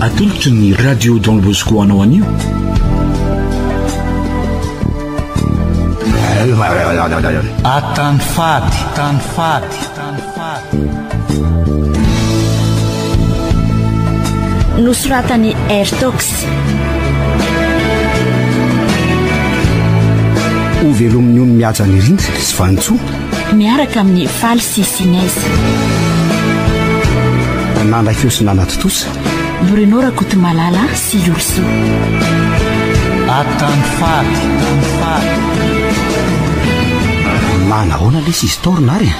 atolotry ny radio Don Bosco anao anio. Tany fady. Nosoratany Airtox. Ho velomin'ny ony mihaja ny rindrina sy vanitsoa miaraka amin'ny faly sy sinaizy. Nandray feo sy nanatotosa Bruno Rakotomalala sy Yolso. Tany fady. Manahoana lesy izy taorina ary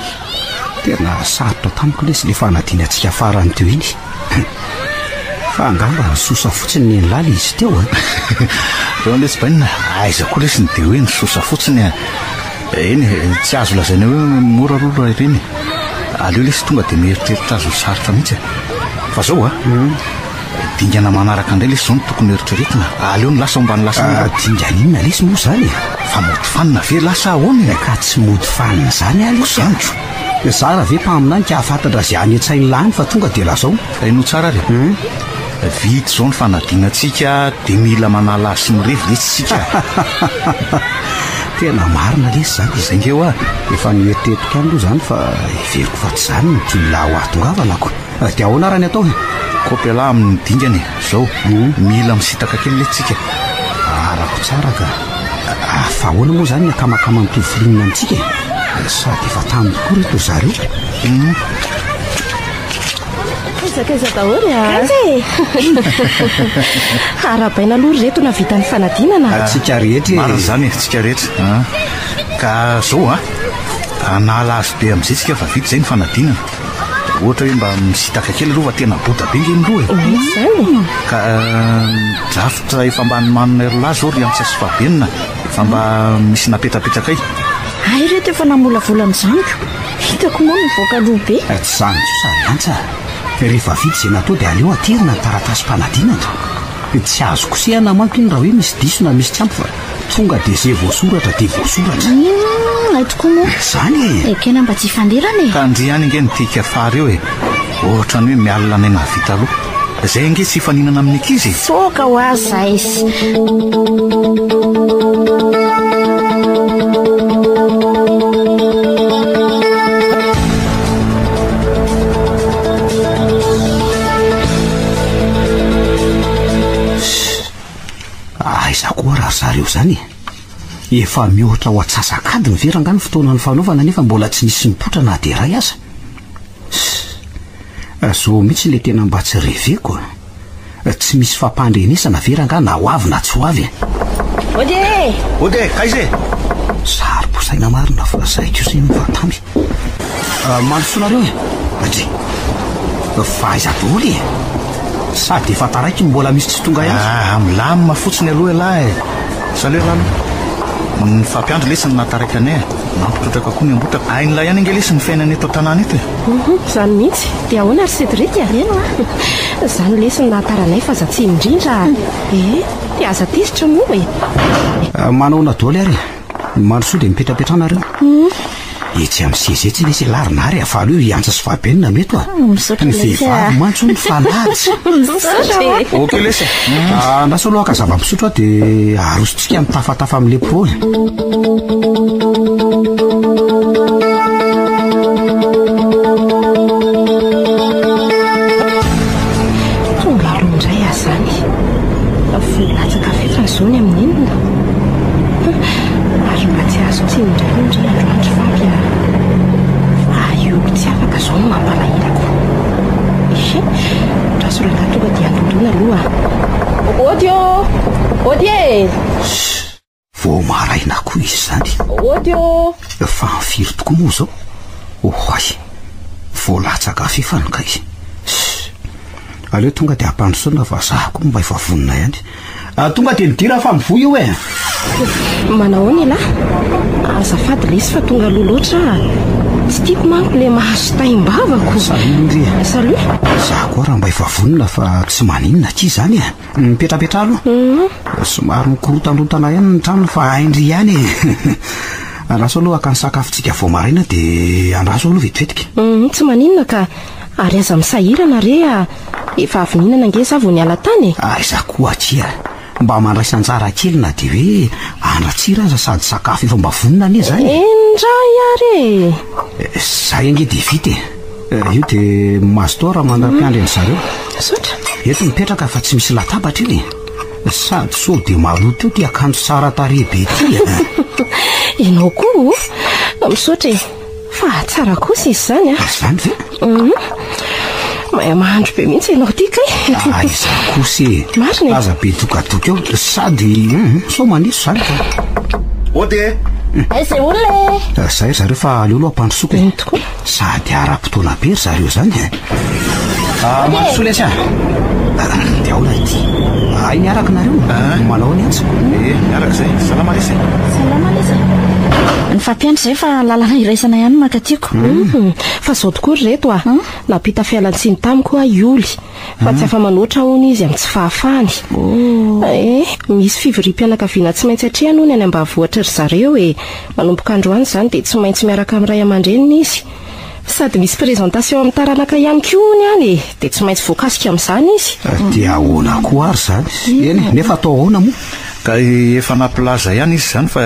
tena sarotra tamiko lesy le fanadiny atsika farany teo iny fa angamba nisosa fotsiny ny enlaly izy teo Reo lesy bainina aiza koa lesy ny de hoe nisosa fotsiny eny tsy azo lazaina hoe morarora ireny aleo lesy tonga de mieritreritra azo sarotra mihitsy fa zao dingana manaraka andray lesy zao ny tokony eritreretina aleo ny lasa ombany lasa dingana inona lesy moa zany fa mody fanina ve lasa ahoana ka tsy mody fanina zany alesantro zara ve mpaminany ka afantatra zay any an-tsainy lany fa tonga de lazao ino tsara re vity zao ny fanadinantsika de mila manala sy mirevy lesy sika tena marina lesy zany zay ngeo efa nieritretrika any aloha zany fa everiko fa tsy zany no tiala ho atongavanako de ahoana raha ny atao kopela amin'ny dingany zao mila misitaka kely lesitsika arako tsara ka fa ahoana moa zany ny akamakama mitovy filinina amitsika sady efa taminy tokoa reto zareo Kaiza daholo arabaina aloha reto na vita ny fanadinana tsika rehetra marina zany tsika rehetra ka zao anala azy be am'izay tsika fa vita zay ny fanadinana ohatra hoe mba misitaka kely aloha fa tena bota be nge nyroa zany ka drafitra efa mba nymanina erolahy zao ry amitsy asy fabenina fa mba misy napetrapetrakay ay reto efa namolavolany zaniko hitako moa mivoaka aloha be tsy zanitso sary antsa rehefa vity zay natao dia aleo aterina ny taratasy mpanadinana tsy azo kosehana manko iny raha hoe misy diso na misy tsy ampy fa tonga dia zay voasoratra dia voasoratra ay tokoa moa zany ekena mba tsy fanderana ka ndry any nge nitika fary eo ohatra ny hoe mialina ny navita aloha zay nge tsy faninana amin'ny ankizy soka ho azy zay izy koa raha zareo zany efa mihoatra ho atsasakady ny verangany fotoana ny fanaovana nefa mbola tsy nisy mipotra na de ray aza zo mihitsy le tena mba tsy reveko tsy misy fampandrenesana veranga na ho avy na tsy ho avy ode kaize sarom-posaina marina fa zaiko zay mivatamy mandosonareo atry fa aiza daholo sady efa taraiky mbola misy tsy tonga ihany milamina fotsiny aloha lahy saleo lalo ny fampiandro lesiny nataraiky anay nampitrotraka koa ny ambotaka ain'ilay ihany nge lesy ny fiainany eto an-tanàna eto zany mihitsy dia ahoana ry Cédric zany lesiny nahataranay fa za tsy indrindra dia aza tesitra moa manao daholo ary mandrosoa dia mipetrapetrana etsy amin'ny sezetsy lesy larina ary afalo io iantsa sy fahabenina meto ny vehivavy mantso ny falatsy ok lesy nasa aloha ka zava-misotro dia arosontsika mitafatafa amin'le pro tonga aloha indray azy zany latsaka fefany zao ny amin'ny enina ary mba tsy azo tsy indray androandro vavy io tsy afaka zao no mampalahilako rasolana tonga dia andondona aloha odie vo maraina koa izy zany fa mifiry tokoa moa zao ohay voalatsaka fefany ka izy aleo tonga dia ampandrosona fa zahako mba efa vonina ihany tonga dia nidira fa mivoy io manao ny lahy azafady lesy fa tonga aloha loatra tsy tiako manko le mahazo taim-bavako salondry salut za koa raha mba efa vonina fa tsy maninona ty zany mipetrapetra aloha somary mikorotandrotana ihany ny trano fa haindry ihany andraso aloha aka ny sakafontsika vao maraina dia andraso aloha vetivetika tsy maninona ka ary aza misahirana re efa avy mihinana angeza vo ny ala tany aiza koa atsia mba mandraisanjara kely na dia hoe andratsira aza sady sakafo efa mba vonina anie zany endray ary zay ange dia vita io dia mazotora manam-piandry an' zareo sotra eto mipetraka fa tsy misy latabatra iny sady so dia maloto eo ty akanjo tsara tarehibe ty ianao koa misaotra fa tsara kosa izy zany zany ve mahay mahandro be mihitsy ianao ty kay aiza kosa marina aza be dokadoka eo sady so maniso zany ka ode zay olona zay zareo fa aleo aloha ampandrosoka tokoa sady ara-potoana be ry zareo zany mandrosoa le sy dia aona ty ay miaraka nareo manao any antsy miaraka zay salama lesy salama lesy ny fampiandry zay fa lalana iraisana ihany makatiako fa zao tokoa ry reto napita fialantsiny tamiko ioly fa tsy afa manoatra hony izy amin'ny tsy fahafahany misy fivorim-pianakaviana tsy maintsy atrehany hony any ambavohatra ry zareo manomboka androany zany dia tsy maintsy miaraka amin'ny ray aman-dreniny izy sady misy présentation amin'ny taranaka ihany koa ny any dia tsy maintsy voakasika amin'izany izy dia ahoana koa ary zany eny nefa atao ahoana moa ka efa nampilaza ihany izy zany fa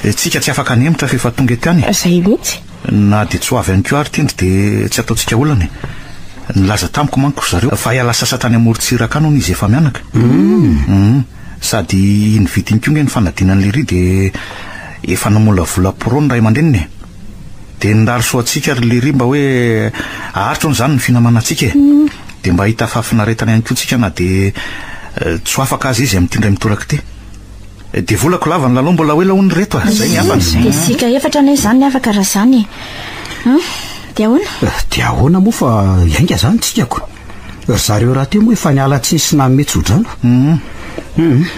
tsika tsy afaka anemotra fa efa tonga ety any zay mihitsy na dia tsy ho avy any ko ary tendry dia tsy ataontsika olana nilaza tamiko manko zareo fa hiala sasatany amorontsiraka any hono izy efa mianaka sady nividiny konge ny fanadinan'le ry dia efa namolavola porony ray aman-dreniny dia nirary soatsika ry le ry mba hoe aharitra ny zany ny finamanantsika dia mba hita fahafinaretana ihany koa tsika na dia tsy ho afaka azy izy amin'ny tindray mitoraka ty dia volako lava ny lalao mbola hoela hony reto zay ny afany dia sika efatra ne zany ny afaka raha zany dia ahoana moa fa iainga zany tsikako ry zareo raha teo moa efa niala tsy nisy namehtsodrano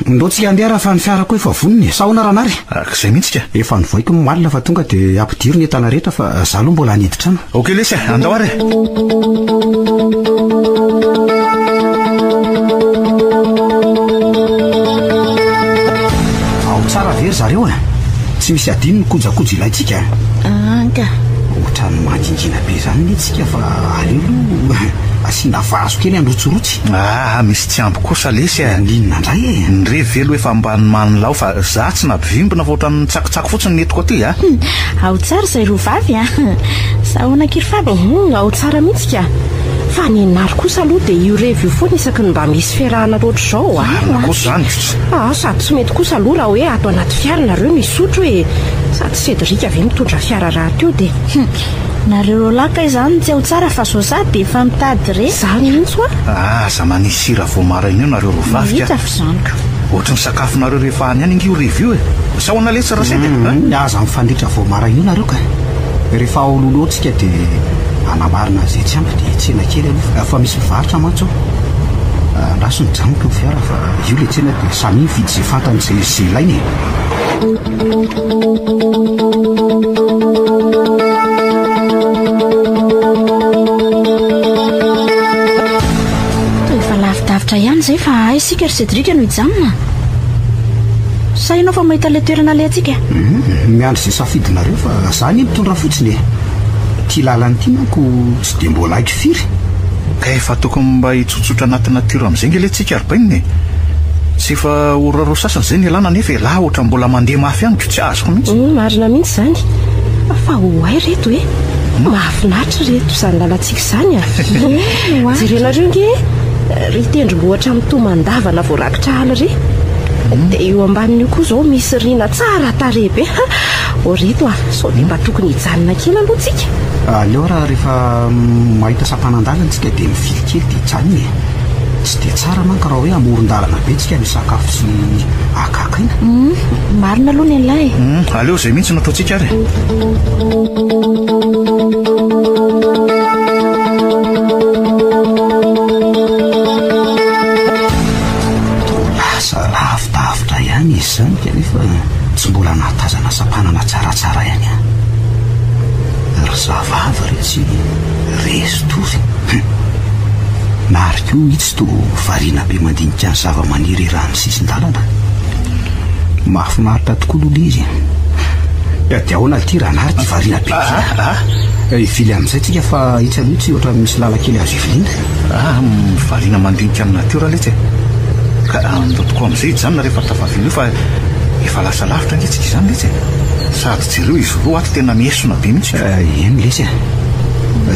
ndao tsika andeha raha fa ny fiarako efa voniny sahoana raha nary ak'izay mihitsy ka efa nivoaiko malina fa tonga dia ampidiro ny entana rehetra fa za aloha mbola haniditrano ok lesy andao ary ao tsara very zareo tsy misy adino ny kojakoja ilayntsika anka ohatrany mandingina be zany netsika fa alelo asiana vazo kely androtsorotsy misy tsy amby kosa lesy ninona ndray nire velo efa mba manilao fa za tsy nabivimbina fa ohatrany tsakotsako fotsiny netiko aty ao tsara zay ro vavy sahoana kiry vavy ao tsara mihitsy ka fa ninaro kosa aloha dia io revy io foana isaky ny mba misy fiarahana loatra zao kosa zany sady tsy mety kosa aloha raha hoe ato anaty fiara nareo misotro hoe sady Cédric avy mitondra fiara raha teo dia nareo rolaka izany tsy ao tsara fa sosady dia efa mitady re zany mihitsy za manisy sira voamaraina io nareo rovavy ka zaniko ohatry ny sakafonareo rehefa any any io revy io sahoana lesy raha sedy aza mifandritra voamaraina io nareo ka rehefa aololoantsika dia anamarina zay tsy ampy dia tsena kely aloha fa misy mivarotra mantsy andraso ny janoko ny fiara fa io le tsena dia samy mividy zay fantany zay ilainy efa lavidavitra ihany zay fa isika ry Cédric no hijanona sa ianao fa mahita le toerana le atsika miandry zay safidinareo fa zany mitondra fotsiny ty lalany ty manko tsy dia mbola haiko firy ka efa tokony mba hitsotsotra anaty natiro amin'izay nge le tsika ary baininy tsy efa oraro sasany zay ny alana nefa laha ohatra mbola mandeha mafy ihany ko tsy azoko mihitsy marina mihitsy zany fa hoay reto mahafinaritra reto zany lalantsika zany jerenareo nge ry tendrombohatra mitomandavana voarakitra ala re dia eo ambanin'io koa zao misy rina tsara tarehibe reto sao dia mba tokony hijanona kely aloha tsika aleo raha rehefa mahita sampanandalana dia mivily kely dia hijanona tsy dia tsara manka raha hoe amoron-dalana be tsika ny sakafo sy akakaina marina aloha ny an'ilay aleo zay mihitsy nataontsika ary lasa lavidavitra ihany izy zany kanefa tsy mbola nahatazana sampanana tsaratsara ihany ry zavavy re tsy resotory mariko hitsy to variana be mandinika ny zava-maniry rano sisin-dalana mahafinaritra tokoa aloha izy dia ahoana ty raha nary ty variana be ivily amin'izay tsika fa itsy alohatsy ohatra misy lalakely azo iviliana mivariana mandinika amina teo raha letsy ka andotoko amin'izay ijanona rehefa tafaviny io fa efa lasa lavitra ngetsika izany letsy sady jereo izy roa aty tena miesona be mihitsy eny lesy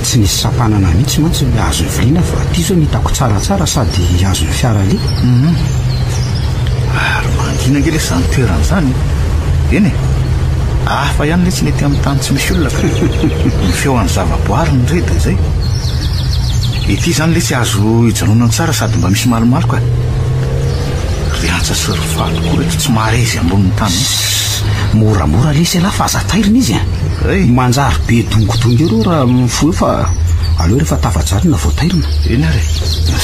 tsy nisy sapanana mihitsy mantsy azo ny viliana fa ty zao mitako tsaratsara sady azo ny fiara le ary mangina nge le zany toeran'izany eny afa ihany letsy mety amin'ny tany tsy misy olona ka ny feoan'ny zavaboary ny reda izay ity zany letsy azo hijanonany tsara sady mba misy malomaloka riantsa sy rivaly koa reto tsy marezy ambonin'ny tany moramora lesy lafa azatairina izy manjary be dongodongo ero raha mifoe fa aleo rehefa tafajarina voatairina eny ary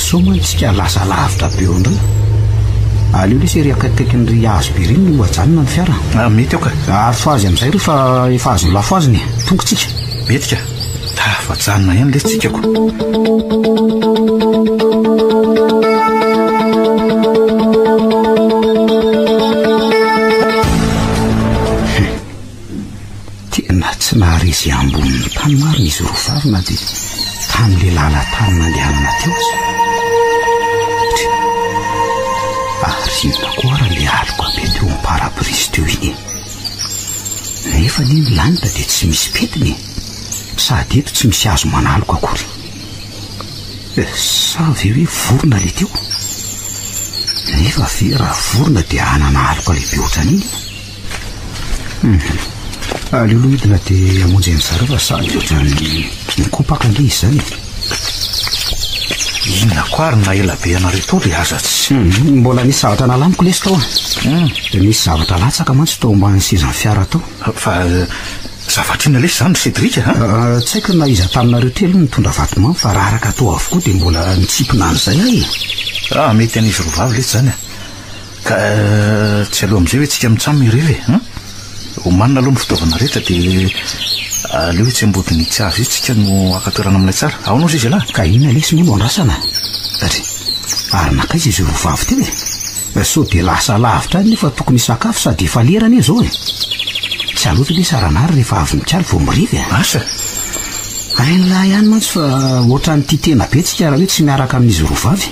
so mantsika lasa lavitra be eo indray aleo lesy ry akaikaikin'ry azo be reny no ajanona ny fiara mety eo ka ary fa azy amin'izay rehefa efa azo ny lafo aziny tongotsika mety ka tafajanona ihany lesy tsikako tena tsy naharezy ambonin'ny tany marina izy rovavina dia tanyle lala-tanina andehanana teo azy arina koa raha le aloko be teo miparapirisy teo iny nefa ny lanitra dia tsy misy petiny sady eto tsy misy azo manaloko akory sa ve hoe vorona le teo nefa ve raha vorona dia anana aloko lehibe ohatran'iny aleo loha hidina dia amonjy amin'zareo fa sady ohatran'ny mikopaka nge izy zany inona koa ary na ela be anareo tao le azatsy mbola nisy zavatra nalamiko lesy tao dia nisy zavatra latsaka mantsy tao mba nisezan'ny fiara tao fa zavatra ina lesy zany Cédric tsy haiko na iza taminareo telo nitondra vatomamy fa raha araka tao avokoa dia mbola nitsipina an'izay ahy mety an'izy rovavy lesy zany ka tsy aloha amin'izay hoe tsika mitsamy ireo omanina aloha ny fitaovana rehetra dia aleo hoe tsy ambodiny tsy azo izy tsika no akatoerana amin'ilay tsara aonao izy lahy ka inona lesy moa no andrasana ary nakaiza izy rovavy teo so dia lasa lavitra any nefa tokony sakafo sady efa lerana izao tsy aloatra le saranary rehefa avy mikaly vao mirivy asa ainlahy ihany mantsy fa ohatran'ity tena be tsika raha hoe tsy miaraka amin'izy rovavy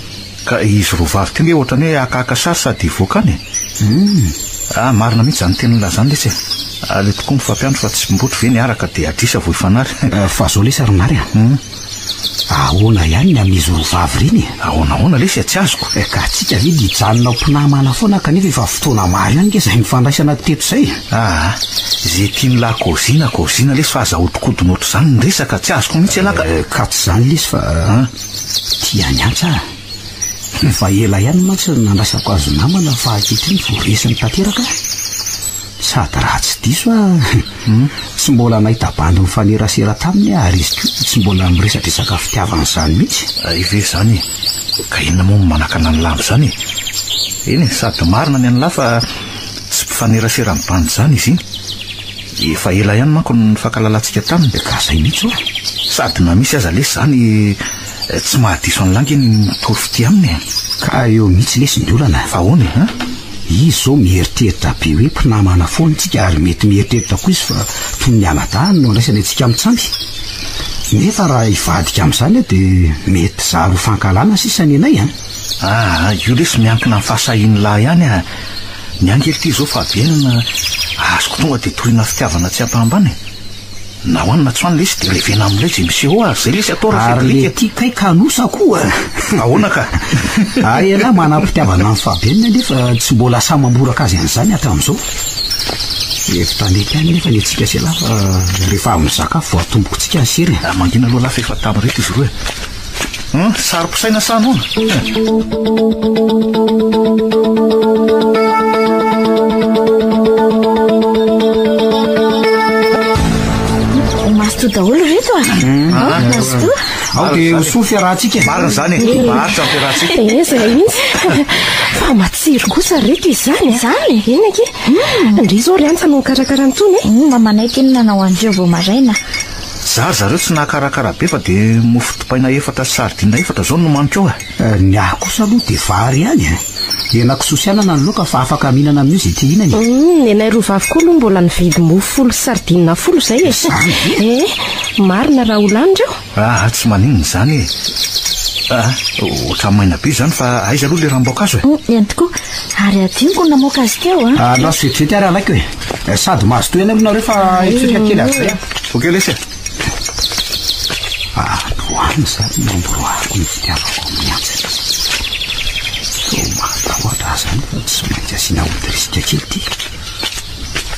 ka izy rovavy teo hoe ohatrany hoe akaka sary sady voakany marina mihitsy zany teny lazany lesy le tokoa mifampiandro fa tsy mbotro ve niaraka dia adrisa vo ifanary fa zao le saranary ahoana ihany ny amin'izy rovavy reny ahoanahoana lesy tsy azoko ka tsika ve dia hijanona ho mpinamana foana kanefa efa fotoana maro ihany nge zay mifandraisana teto zay zay tiany lahy kozina lesy fa azahodikodyny ohatr' zany ny resaka tsy azoko mihitsy alaka ka tsy zany lesy fa tiany antsa fa ela ihany mantsy nandraisako azo namana fa akehitriny voresiny tanteraka sady raha tsy diso tsy mbola nahita bandy mifanerasera taminy ary izy ko tsy mbola miresatresaka fitiavan'izany mihitsy ive zany ka inona moa manakana ny lamy zany eny sady marina ny anylahy fa tsy mpifanerasera ny bandy zany izy iny efa ela ihany manko ny fankalalantsika taminy ka zay mihitsy sady na misy aza lesy zany tsy mahadiso an'langy ny mitory fity aminy ka eo mihitsy lesy ny olana fa hony izy zao mieritreritra be hoe mpinamana foana tsika ary mety mieritreritra koa izy fa toy ny aladahany no andraisana antsika mitsamby nefa raha hivadika amin'izany dia mety zaro fankalana sisany anay io lesy miankina amin'ny fahasahiany lahy ihany ny angely ty zao fa abenana azoko tonga dia tohina fitiavana tsy ampahambany na hoanina tsy hoany lesy dia revena amin'ilay zay miseho azy zay lesy atao ary le ty kaikanosa koa ahoana ka elahy manam-pitiavana amin'ny fahabenina nefa tsy mbola samamboraka azy an'izany hatramin'izao efitandety any nefa ny atsika sy lahy fa rehefa amin'ny sakafo vo atomboko tsika ny sery mangina aloha lafa efa tamy reto izy roa sary-posaina sano masto daholo reto masto ao dia hosoa fiarahantsika marina zany maritra fiarahantsika zay mihitsy fa matsiro kosa reto izy zany eny ake ndry zao ry antsa no karakara nytony mamanaiky eny nanao andreo vao maraina zareo tsy nahakarakara be fa dia mofo topaina efatra sardina efatra zao no maniko eo ny ahy kosa aloha dia vary ihany Enakososianana ny loka fa afaka mihinana amin'io zay tia hinany. Nenay roa vavy koa aloha mbola nividy mofo 10 sardine 10 zay e. Marina raha olanindreo. Tsy maninona zany e. Otra maina be zany fa aiza aloha le ranom-boankazo e. Eny tokoa. Ary adiniko namoaka azy teo a. Laso vetivety ary alaiko e. Sady mahazo toy eny aminao rehefa itsika kely azy zay. Ok lesy. Androany zany namboroako ny fitiavako amin'ny antsy. Matahotra zany fa tsy maintsy asiana odrisika kely ty.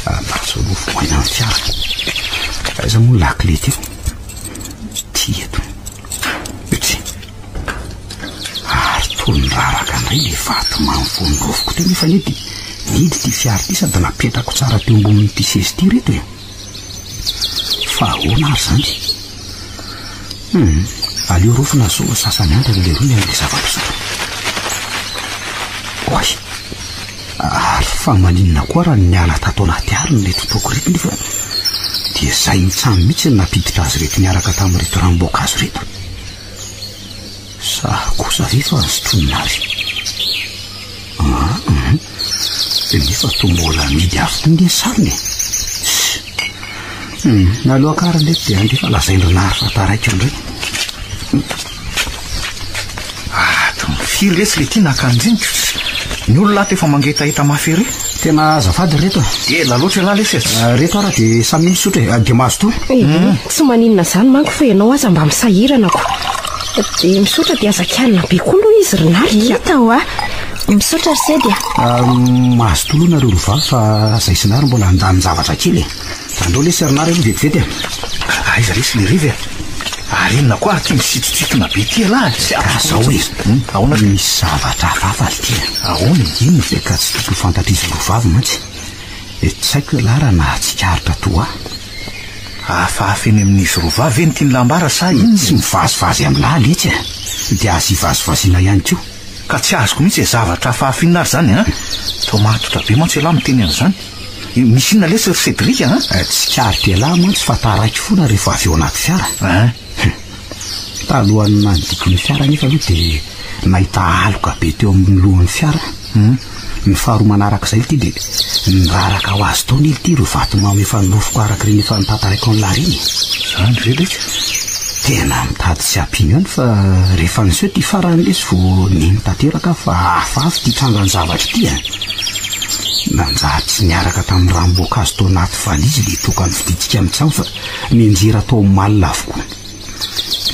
Laso lofo maina amin'ny fiara. Aiza moa lakile ty. Ty eto. Etsy. Ary tony raraka indray le vato manfony rofoko teo nefa nety. Nidy ty fiara ty sady napetrako tsara teo ambonin'ty sezy ty reto e. Fa ahoana ary zany. Aleo rofona so sasany andra le roa le zava-pisotro. Oay. Ary fa maninona koa raha niala tato anaty ary ny letotoko reto nefa dia zay mitsamy mihitsy ny napiditra azy reto niaraka tamin'reto ranom-boankazo reto. Sa kosa ve fa azotronina azy. Nefa to mbola midy avokoa ny sariny. Naloha karany reto dia andefa lazaindronary fa taraika indray. Firy lesy le ty nakanjiniko. Ny olona laha tefa mangetaheta mafy re. Tena azafady reto. La loatra laha lesy. Reto ara dia samy misotro e. Dia mahazo to. Tsy maninona zany manko fa ianao aza mba misahirana ko. Dia misotra dia azakianina be koa aloha izy rinary. Hita ho misotra ry dia. Mahazo to aloha nareo rovavy fa zay sinary mbola andany zavatra kely e. Andreo lesy rinary aloha vetivety e. Aiza lesy le rive. Ary inona koa ty misitsitsitona be ty lahy. Zao e. Ahoana misy zavatra hafahafaly ty. Ahoana ino ve ka tsy toko fantatrizy rovavy mantsy. Tsy haiko lahy raha nahatsikaritra toa. Afafeny amin'izy rovavy eny ty ny lambara sa iny. Tsy mivazivazy amin'ny lahy letsy e. Dia azy vazivaziana ihany koa. Ka tsy azoko mihitsy e zavatra hafahafinina ary zany a. Tao matotra be mantsy lahy miteny an'izany. Misy inona lesy ry Cédric a. Tsy karitra lahy mantsy fa taraiky foana rehefa avy eo anaty fiara. Talohan'ny nandiko ny fiara nefa aloha dia nahita aloka be teo amin'ny lohan'ny fiara. Ny faharoa manarak'izay ty dia niraraka ho azy tao nely ty ro vato mamy efa nilofoko araka reny efa nitantaraiko ny lahy reny. Zany ve lesy. Tena mitady tsy ampino ihany fa rehefa niseho ty farany lesy vo niny tanteraka fa hafahafa ty trangany zavatra ty a. Nanjary tsy niaraka tamin'ny ranom-boankazo tao anaty valizy le tokany fiditsika amin'ny trano fa ninjera tao malina avokoa.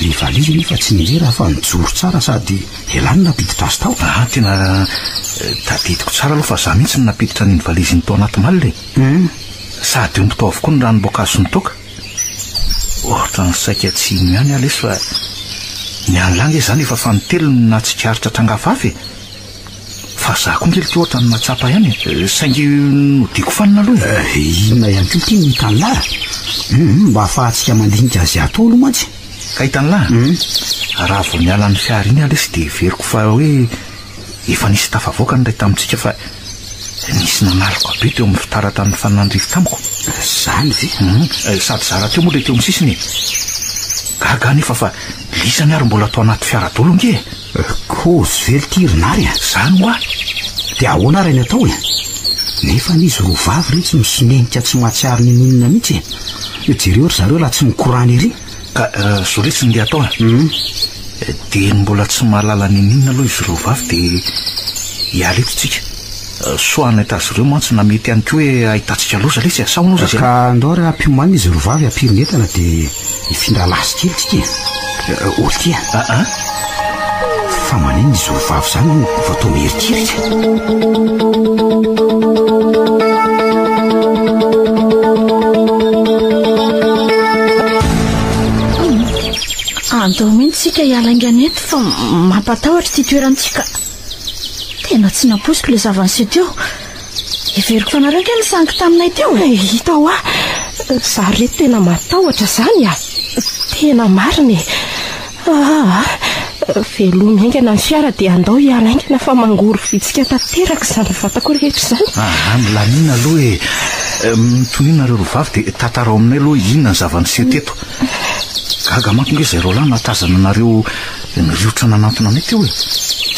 Le valizy nefa tsy ninjera fa nijoro tsara sady elany napiditra azy tao. Tena tadidiko tsara aloha fa za mihitsy ny napiditra ny valizy ny tao anaty malina e. Sady omby tao avokoa ny ranom-boankazo ny toka. Ohatra ny saika tsy ino ihany alesy fa ny anylanga e zany efa fanotelo ny natsikaritra trangafafy. Fa za koa ngely ty ohatra ny matsapa ihany saingy nodiko fanina aloha. Inona ihany koa ty ny lahy. Mba ahafahantsika mandinika azy atao aloha mantsy. Ka hitany lahy. Raha vao niala ny fiara iny alesy dia veriko fa hoe efa nisy tafavoaka ny ray tamintsika fa nisy nanaloka be teo amin'ny fitaratany fanandrify tamiko. Zany ve? Sady zara teo moa le teo amin'ny sisiny. Gaga nefa fa lisany ary mbola atao anaty fiara dolo nge. Kozy vely ty rinary a. Zany hoa. Dia ahoana ary ny atao e. Nefa n'izy rovavy rehetra misinenika tsy mahatsiaro ny ninona mihitsy. Jereo ry zareo laha tsy mikorany ery. Ka zao lesy ny atao a. Dia mbola tsy mahalala ny ninona aloha izy rovavy dia hialetontsika. Soana itazy ireo mantsy na mety ihany koa hoe ahitantsika loza lesy asaona ozy. Ka andao ary ampiomanina izy rovavy ampirinetana dia ifindra lasy kely tsika. Olty a. Fa maniny izy rovavy zany vao tao miheritreritra. Andao mihitsy tsika hialaingana eto fa mampatahotra ty toerantsika. Tena tsy naposiko le zavany teo. Everiko fanareo ke nisangy taminay teo. Hita hoa. Za reto tena matahotra zany a. Tena marina e. Veloma haingana ny fiara dia andao hialaingana fa mangory vitsika tanteraka izany vatako rehetra zany. Milanina aloha e. Mitonina reo rovavy dia tantarao aminay aloha inona ny zavaniseho teto. Gaga manko nge zay reo lahy natazana nareo niriotra nanantona anay teo e.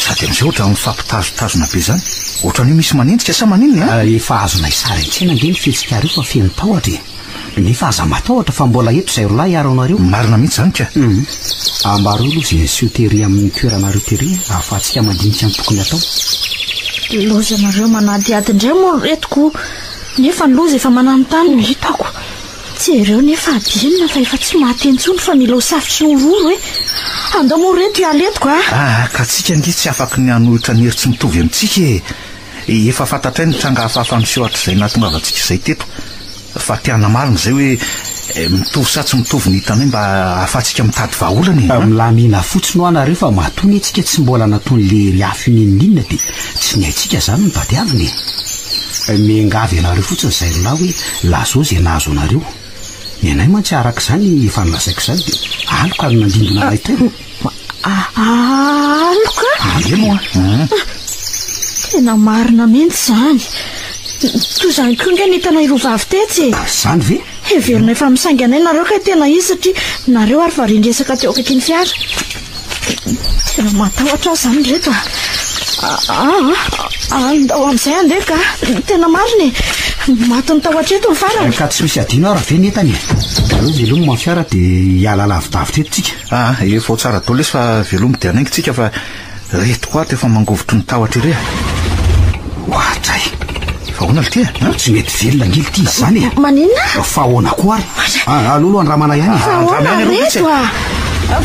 sady amin'izay ohatra mifampitazotazona be zany ohatran'io misy manendrika sa maninona efa azonay sara intsena nge ny fihetsika reo fa feno tahotra nefa aza matahotra fa mbola eto zay rolahy aro anareo marina mihitsy zany ka ambaro aloha zay siotery amin'ny toeranareo tery ahafahantsika mandinika ny tokony atao loza nareo manadiady indray moa retiko nefa ny loza efa mananontany no hitako tsy ireo nefa abienina fa efa tsy mahatentsony fa mila ho safitry ny ororo hoe andao moa reto ialetiko ka tsika nge tsy afaky ny anohitra ny heritsy mitovy amintsika efa fantatray ny tranga hafahafa miseho atr'izay nahatongavantsika izay teto fa tiana marina zay hoe mitovy sa tsy mitovy ny hitanay mba ahafahantsika mitady vahaolana milamina fotsiny ho anareo fa mahatony antsika tsy mbola nataony le afo ininninina dia tsy ny haitsika zany ny badiaviny mengavy anareo fotsiny zay rolahy hoe lazao zay nahazo anareo ny anay mantsy araka izany efa nilasaiko izany dia aloka ary nandindona anay teo aloka eno tena marina mihitsy zany toy izany koa nge nitanay roa vavy tetsy zany ve heverina efa misangy anay nareo ka tena izy satria nareo ary varindresaka teo akaiky ny fiara tena matahotra azy zany reto andao amin'izay andeka tena marina maty ny tahotra eto ny farany ka tsy misy adino ara ve netany areo velomo ma fiara dia hiala lavidavitra etontsika efa ho tsara dolo lesy fa velomo dia anaingitsika fa reto koa to efa mangovotry ny tahotra irea ohatray fa hoana ly tia tsy mety velona ngely ity izy zany maninona fa hoana koa ary alolo andramana ihany fa hoana reto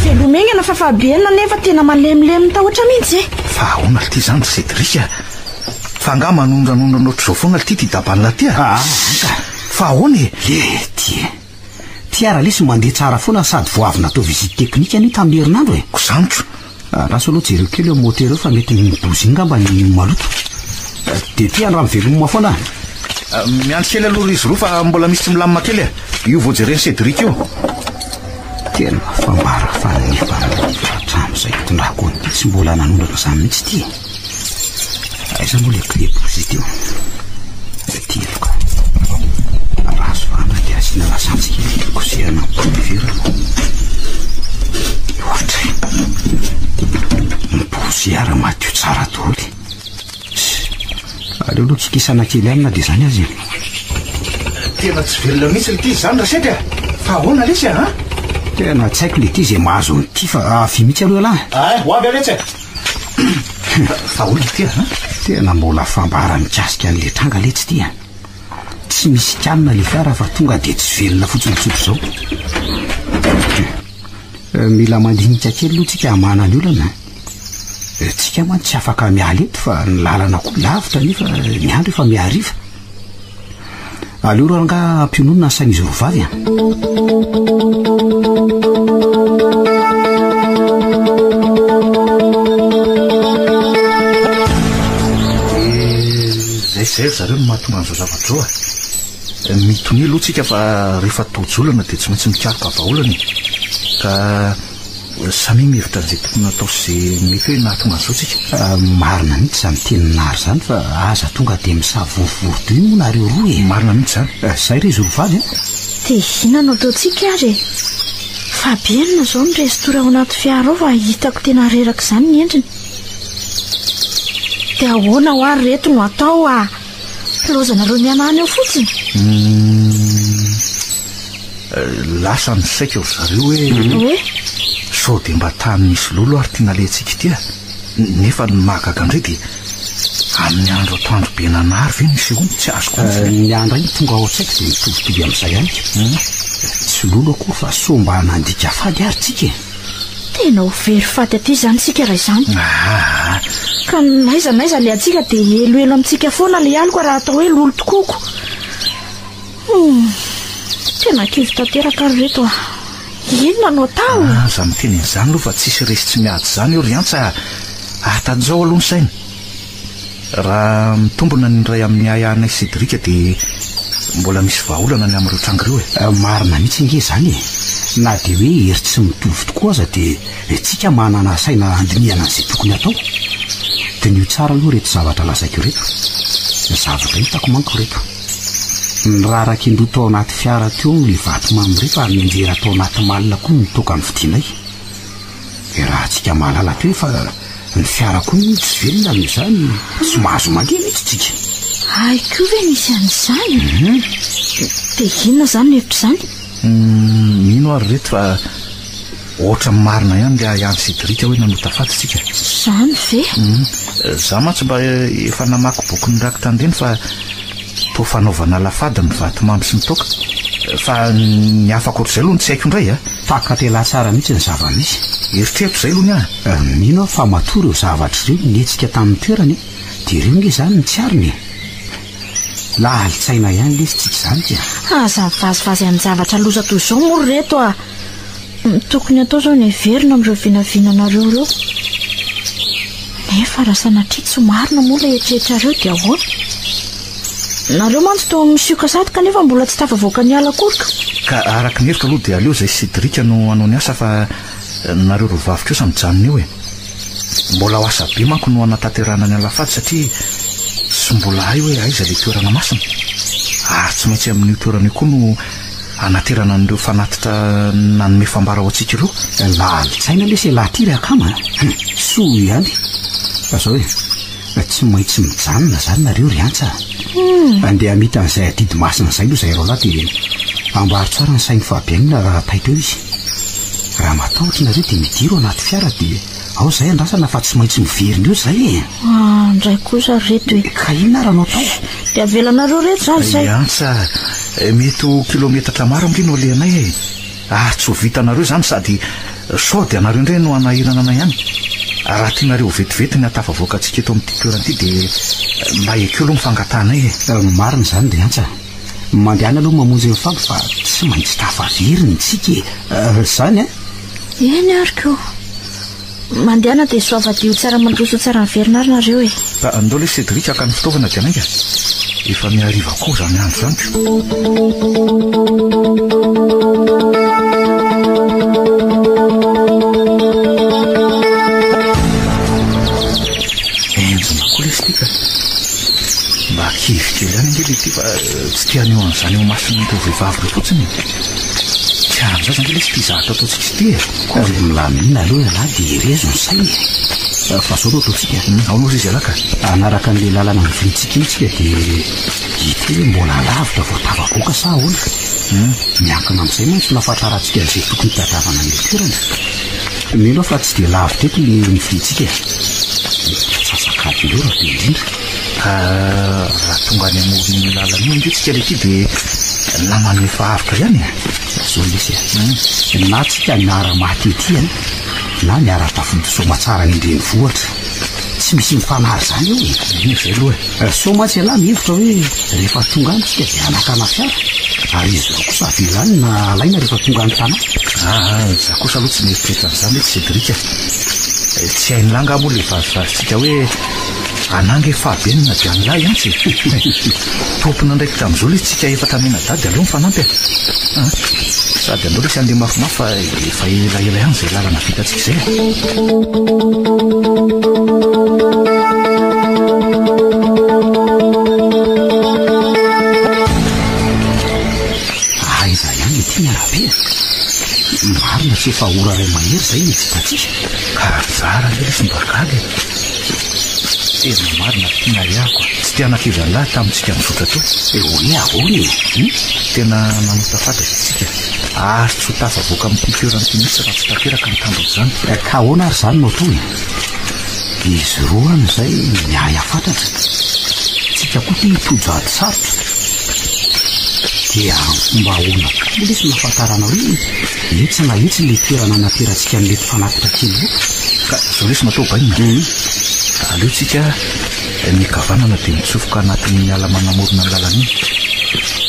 velomengana fa fahabenina nefa tena malemilemy tahotra mihitsy fa hoana ly tia zany ry Cédric fa nga manondranondra noatra zao foana ly tia dabanina tia fa ahoana tiara lesy mandeha tsara foana sady voavy natao vizity teknika any tamin'ny herinandro ko zantro raha so aloha jereo kely eo motera eo fa mety mibozy iny ngamba ny maloto dia ty andra mivelomoma foana miandry kely aloha izy roa fa mbola misy tsy milamina kely io voajereny Cédric io tena fambara fa nefa hatram'izay tondrako ny tsy mbola nanondrana izany mihitsy ty aiza moa le clé bozy teo ty aloka raso fana dia asiana lasantsika kosehana miprovera ohatray mibozy ara madio tsara doly aleo aloha kikisana kely anina dia zany azy tena tsy velona mihitsy le ty zany rasetry fa ahoana lesy tena tsy haiko le ty zay mahazo ny ty fa avy mihitsy aloha lahy ho avy aletsy fa olona ty tena mbola fambara mikasika an'le tranga letsy ty tsy misy kanina le fiara fa tonga dia tsy velona fotsiny tsotro zao mila mandinika kely aloha tsika hamana ny olana tsika man tsy afaka miala eto fa ny lalana koa lavitra nefa ny andro efa miariva aleo ro anga ampiononina ny sain'izy rovavy zay zareo no mahatonga an'izao zavatra zao mitony aloha tsika fa rehefa tojolana dia tsy maintsy mikaroka vaholana ka samy mihevitra n'izay tokony atao sy mety hoe nahatonga an'izao tsika marina mihitsy zany teninary zany fa aza tonga dia misavovorodo iny moa nareo roa marina mihitsy zany zay re izy rovavy dia hinanao ataontsika ary fa bienina zao ny restora ao anaty fiara ao fa hitako tena reraka izany ny endriny dia ahoana ho ary reto no atao lozanareo mianany eo fotsiny lasa ny saika eo zareo hoe sao dia mba tany misy lolo ary tiana lentsika ity nefa ny mahagaga indray dia amin'ny andro atoandro be nanary ve misy ony tsy azoko ny andro iny tonga ao tsaiko dia mitovitovy amin'izay any tsy lolo akoa fa so mba nandika fady ary tsika tena ho very fady aty zany sika raha izany ka naizanaiza le atsika dia eloelo amintsika foana le aliko raha atao hoe lolo tokoko tena kivy tanteraka ary reto inona no atao za miteny an'izany aloha fa tsisy resy tsy miady zany eo riantsa atanjao aloha ny saina raha mitombona ny ray amin'ny ayanay Cédric dia mbola misy vahaolana ny amin'ireo trangireo marina mihitsy nge zany na dia hoe hery tsy mitovy tokoa aza dia tsika manana saina andiniana an'izay tokony atao dia nio tsara aloha reto zavatra lasaiko reto zavatra hitako manko reto ny raha raka indro tao anaty fiara teo le vato mamyrefa ary mianjera tao anaty malina koa nitoka ny vidianay dia raha tsika mahalala teo fa ny fiara koa tsy velona amin'izany tsy mahazo mandeha mihitsy tsika. Aiko ve misy an'izany? Dia inona izany hevitra izany? Mino ary reto fa ohatra marina ihany le ihany Cédric hoe nanotafaty tsika. Izany ve? Za mantsy mba efa namaky boky ny raky tandeny fa to fanaovana lafady ny vaty mamy sy ny toka fa ny afaka ohatr'izay aloha ny tsy haiko indray fakatela tsara mihitsy ny zava-misy. Eritreritro izay aloha ny mino fa matory eo zavatra ireo nihetsika tamin'ny toerany dia ireo nge izany ny tsy ariny laalitsaina ihany le tsy izany tia. Aza vazivazy amin'ny zavatra loza toy izao moa reto tokony atao izao ny heverina amin'ireo vinavinanareo ireo. Nefa raha sanatria tsy marina moa ilay eritreretrareo dia ahoana? Nareo mantsy toa misioka sady kanefa mbola tsy tafavoaka ny ala kory ka araka ny hevitra aloha dia aleo izay Cédric no hanao ny asa fa nareo ro vavika eo samy mijanona eo mbola ho asa be manko no hanatanterahana ny alafady satria sy mbola hay hoe aiza ilay toerana masina ary tsy maintsy amin'io toerana io koa no hanaterana an'ireo fanatitra nanome fambara ho antsika ireo. Laalitsaina le se lahatiry akama soa ihany fa zao hoe tsy maintsy mijanona izany nareo ry antsa andeha hamita an'izay adidy masina izay aloha izay rao lahy dia ambary tsara ny sainy fahabianina raha taito eo izy. Raha matahotra nareo dia midiro anaty fiara dia ao izay andrasana fa tsy maintsy miverina eo izay ndray kosa reto hoe ka inona raha nao tao dia avelanareo reto izany izay antsa mety ho kilometatra maro am'reny alehanay ary tsy ho vitanareo izany sady sao dia anareo indray no hanahirana anay ihany raha tianareo vetivety ny hatafavoaka antsika eto amin'ity toerana ity dia mba ekeo aloha mifangatanay marina izany dia antsa mandehana aloha mamonjy ny famby fa tsy maintsy tafaveriny tsika izany eny ariko mandehana dia soavadio tsara mandroso tsara ny verinarynareo fa andao le Cédric aka ny fitaovana dia anainga efa miariva koa izany andro izany enjona koa le stika mba kivykely ihany nge le ty fa tsy tiany eo an'izany eo masiny teo vehivavy re fotsiny tian'izao zany le sy ty zahatra ataontsika sy ty milamina aloha alahy dia erezo ny sainy fa zao aloha ataontsika aonozy izy alaka anaraka n'le lalana mivirintsika iny tsika dia hita hoe mbola lavitra vao tavaboaka sa ahoana miankina amin'izay mantsy nafataratsika an'izay tokony tadavana ny toerana mino fa tsy dia lavitra eto le mivirintsika sasakady leo raha be indrindra raha tonga any amorony lalana io indretsika le ty dia naman'ny fahavitra ihany zao lesy na tsika miara-maty ety na miara-tafody somatsara ny indreny vohatra tsy misy mifanary izany eo zay aloha so matsy alahy mihevitra hoe rehefa tonga any tsika dia anakana fiara ary izy zao kosa avelany na alaina rehefa tonga any tana za kosa aloha tsy mieritreritra an'izany hoe Cédric tsy hainy langa moa le vazivazintsika hoe ananga efahabenina dia anylahy antsy tompona ndraikitra amin'izao le tsika efa tamena dady aleo mifanampy sady andao le sy andeha mafimafy fa efa elaela ihany izay lalana vitatsika izay aiza ihany ety miarabe marina tsy efa ora ray mahery izay ny vitatsika ka zara le sy mbagaly tena marina tiana iako tsy tianakivy an'lahy tamintsika mizotra to hoe ahoany tena nanotafata tsika ary tsy ho tafavoaka amin'ity toerana ty misy raha tsy tanteraka ny tambony izany ka ahoana ary izany nao toy izy roany izay miay afatatra tsika koa ty mitojo ady sarotra dia mba ahoana koa lesy nafantarana hoe etsy na etsy le toerana naterantsika n'lety fanatitra kely io ka zao lesy matao bainina aleo tsika mikavanana dia mitsofoka anatin'ny ala manamorona ny lalana iny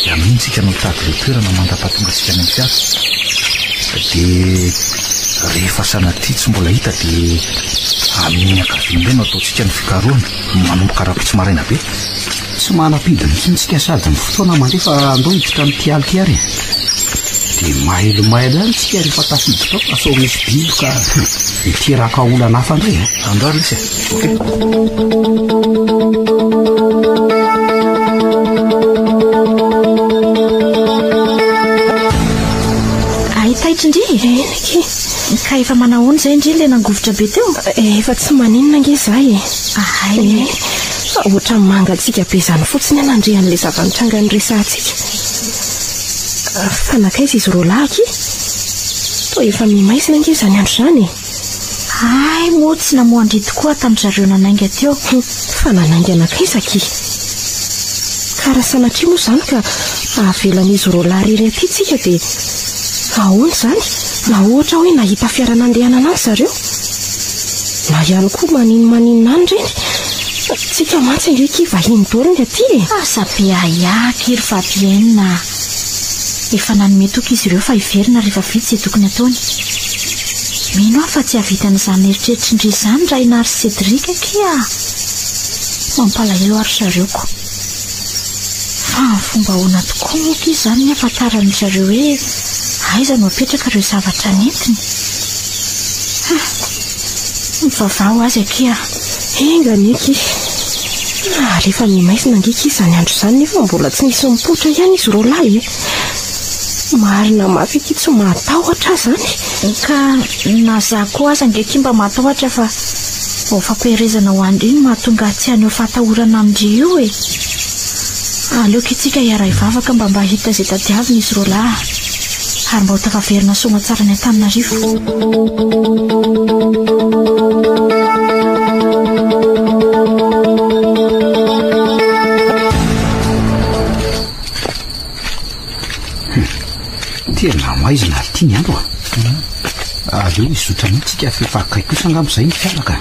dia amintsika no tady le toerana mandrapatonga tsika ny fiara dia rehefa sanatria tsy mbola hita dia amin'ny akaviandray no ataontsika ny fikaroana manomboka raha-pitsy maraina be tsy manapidiny sintsika sady ny fotoana mandefa andao hiditra amin'ity aly ty ary dia mailomailo ihany tsika rehefa tafidy tao fa sao misy biloka iteraka olana hafa indray androary lesy ahitaitry indri Ka efa manahoana izay indray ilay nangovotra be teo? Efa tsy maninona nge zahay fa ohatra mangatsika be izany fotsiny anandrehan'ilay zavanitranga nyresantsika. Fa nakaiza izy roa lahy toa efa mimaisina nge izany andro izany. Moa tsy namoandry tokoa tamin'ny zareo nanainga teo. Fa nanainga anakaizaki karaha sanatria moa izany ka avelan'izy roa lahy rery aty tsika dia ahoana izany? Na ohatra hoe nahita fiara nandehanana azy zareo, na ihany koa maninona any reny, tsika mantsy angeky vahiny doriny aty Sabe kiry fabienina. Efa nanome toka izy ireo fa hiverina rehefa vita izay tokony ataony. Mino aho fa tsy havitany izany eritreritrindry izany raha inary Cédric kia. Mampalahelo ary zareoko. Fa ny fomba ahoana tokoa moa izany ny ahafantarany zareo hoe aiza no apetraka ireo zavatra nentiny. Mivavao azy akia. Enganeky. Rehefa mimaisina angeky izany andro izany nefa mbola tsy nisy mipoitra ihany izy roa lahy. Marina mafy aky tsy matahotra zany. Ka naza koa aza angeky mba matahotra fa fampiherezana ho andry iny mahatonga tsy haneo fatahorana amindry io aleoko itsika hiara hivavaka mba hita izay tadiavina izy roa lahy ary mba ho tafaverina soma tsara ny Antananarivo. Tena maizina ity ny andro aleo izotra mihitsika fefakay kosa angamizay ny fiaraka.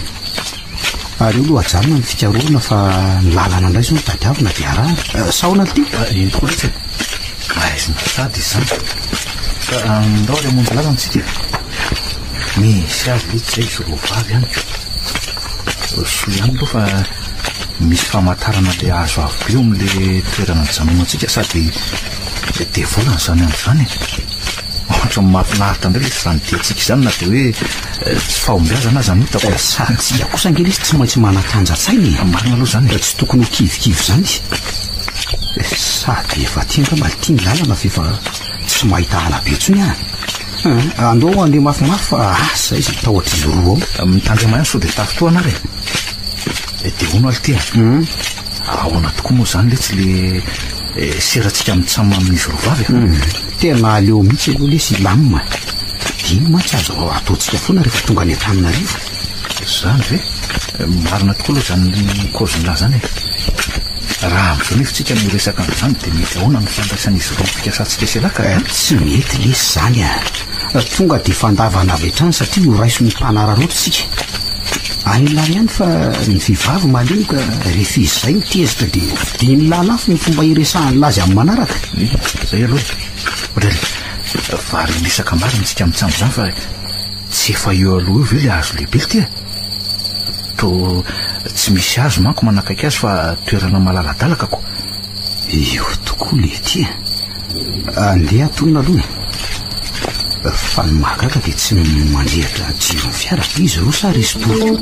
Aleo aloha ajarina ny fikaroana fa ny lalana indray zao ny tadiavina dia araha saona ty tokoa maizina sady izany fa ndao le mondy lalana tsika misy azy litsy zay izy roa vavy ihany so ihany aloha fa misy famantarana le azo avy be eo amin'le toerana nyjanonantsika sady dia volana izany andro izany ohatra mahafinaritra indray le izany diantsika izany na dia hoe tsy fahombiazana azy anotako satsika kosa angely izy tsy maintsy manatanja-tsainy marina aloha izany tsy tokony ho kivikivy izany izy sady efa tianka mality ny lalana fefa tsy mahita alabe tsony andao andeha mafimafy fa asa izy tahotra izy roa ao mitandrema ihany so dia tafotoana ary dia ono aly ty ahoana tokoa moa izany le tsy le serantsika mitsama amin'izy roa vavy tena aleo mihitsy aloha le sy lamina dia iny mantsy azo ataontsika foana rehefa tonga any Antananarivo zany ve marina tokoa aloha zany kaozin'lahy zany raha amin'izao nefa tsika miresaka an'izany dia mety ahoana ny fandraisan'izy roa mpikasantsika selaka tsy mety lesy zany tonga dia fandavana avy hatrany satria ho raiso ny mpanararoatra tsika anylahy ihany fa ny vehivavy malenoka rehefa izy zay mitezitra dia vidiny lalafo ny fomba iresahany lazy amin'ny manaraka zay aloha ohatrany vary nisaka marina tsika mitsambo izany fa tsy efa eo aloha eo ve le azo lehibe ty to tsy misy azo manko manakaiky azy fa toerana malaladalaka ko io tokoa le ty andeha atonina aloha fa ny mahagaga dia tsy mandrehatra jirony fiara dia izy roa sa resy porto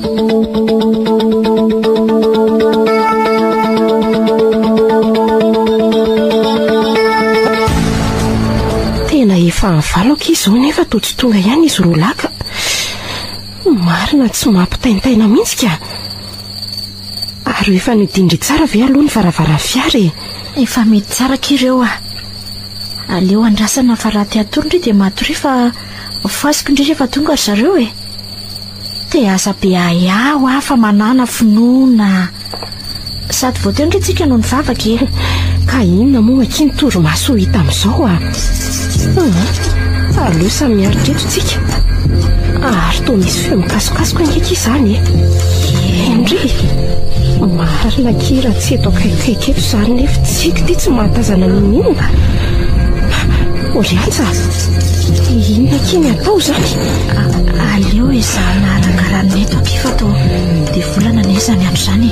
tena efa nivaloko izy zao nefa to tsy tonga ihany izy roa laka marina tsy mampitaintaina mihitsy ka ary efa nidindry tsara ve aloha ny varavara fiara efa mety tsara kireo aleo andrasana fa raha ty atorindry dia matory fa fasiko indray rehefa tonga ry zareo dia aza be aho fa manana finoana sady voateo indray tsika no ny vavaka ka inona moa aky nitoro maso hita amin'izao aleo samy miaritreto tsika ary toa misy feo mikasokasoko angeky izany indry marina kira tsy eto akaikaiky eto izany nefa tsika ty tsy mahatazana ninina oriantsa inona keny atao zany aleo izahana arangarany eto aky fa to dia volana nezany andro izany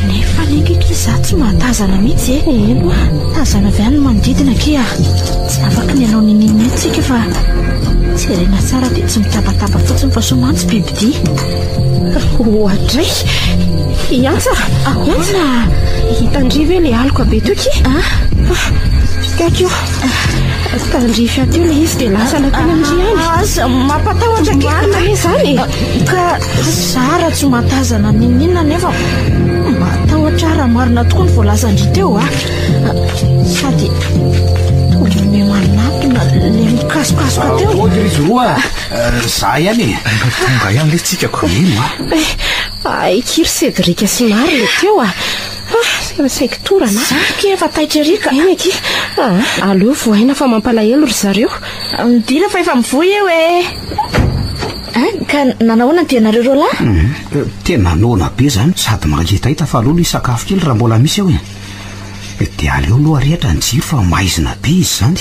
nefa nekaiky iza tsy mahatazana mihitsy eno tazana avy any no manodidina kia tsy afaka ny anao ninina etsika fa tsy rena tsara dia tsy mitabataba fotsiny fa somantsy bibidi ohatray iantsa ahoana hitandry ve le alika be toky takio tandrify ateo le izy dia lasa nakany andry any. Aza mampatahotra marina le zany ka zara tsy matazana ninina nefa matahotra raha marina tokoa ny voalazandry teo sady tony manapina le mikasokasoka teo. izy roa za ihany tonga ihany le tsikako ino ikiry Cédric sy mary le teo saiko torana ke efa taitra rika eny aky aleo voaina fa mampalahelo ry zareo midira fa efa mivoy eo ka nanahoana ny tianareo roalahy tena nona be zany sady mangitahita fa alolo isakafo kely raha mbola misy eo dia aleo aloha rehetra ny jiro fa maizina be izy zany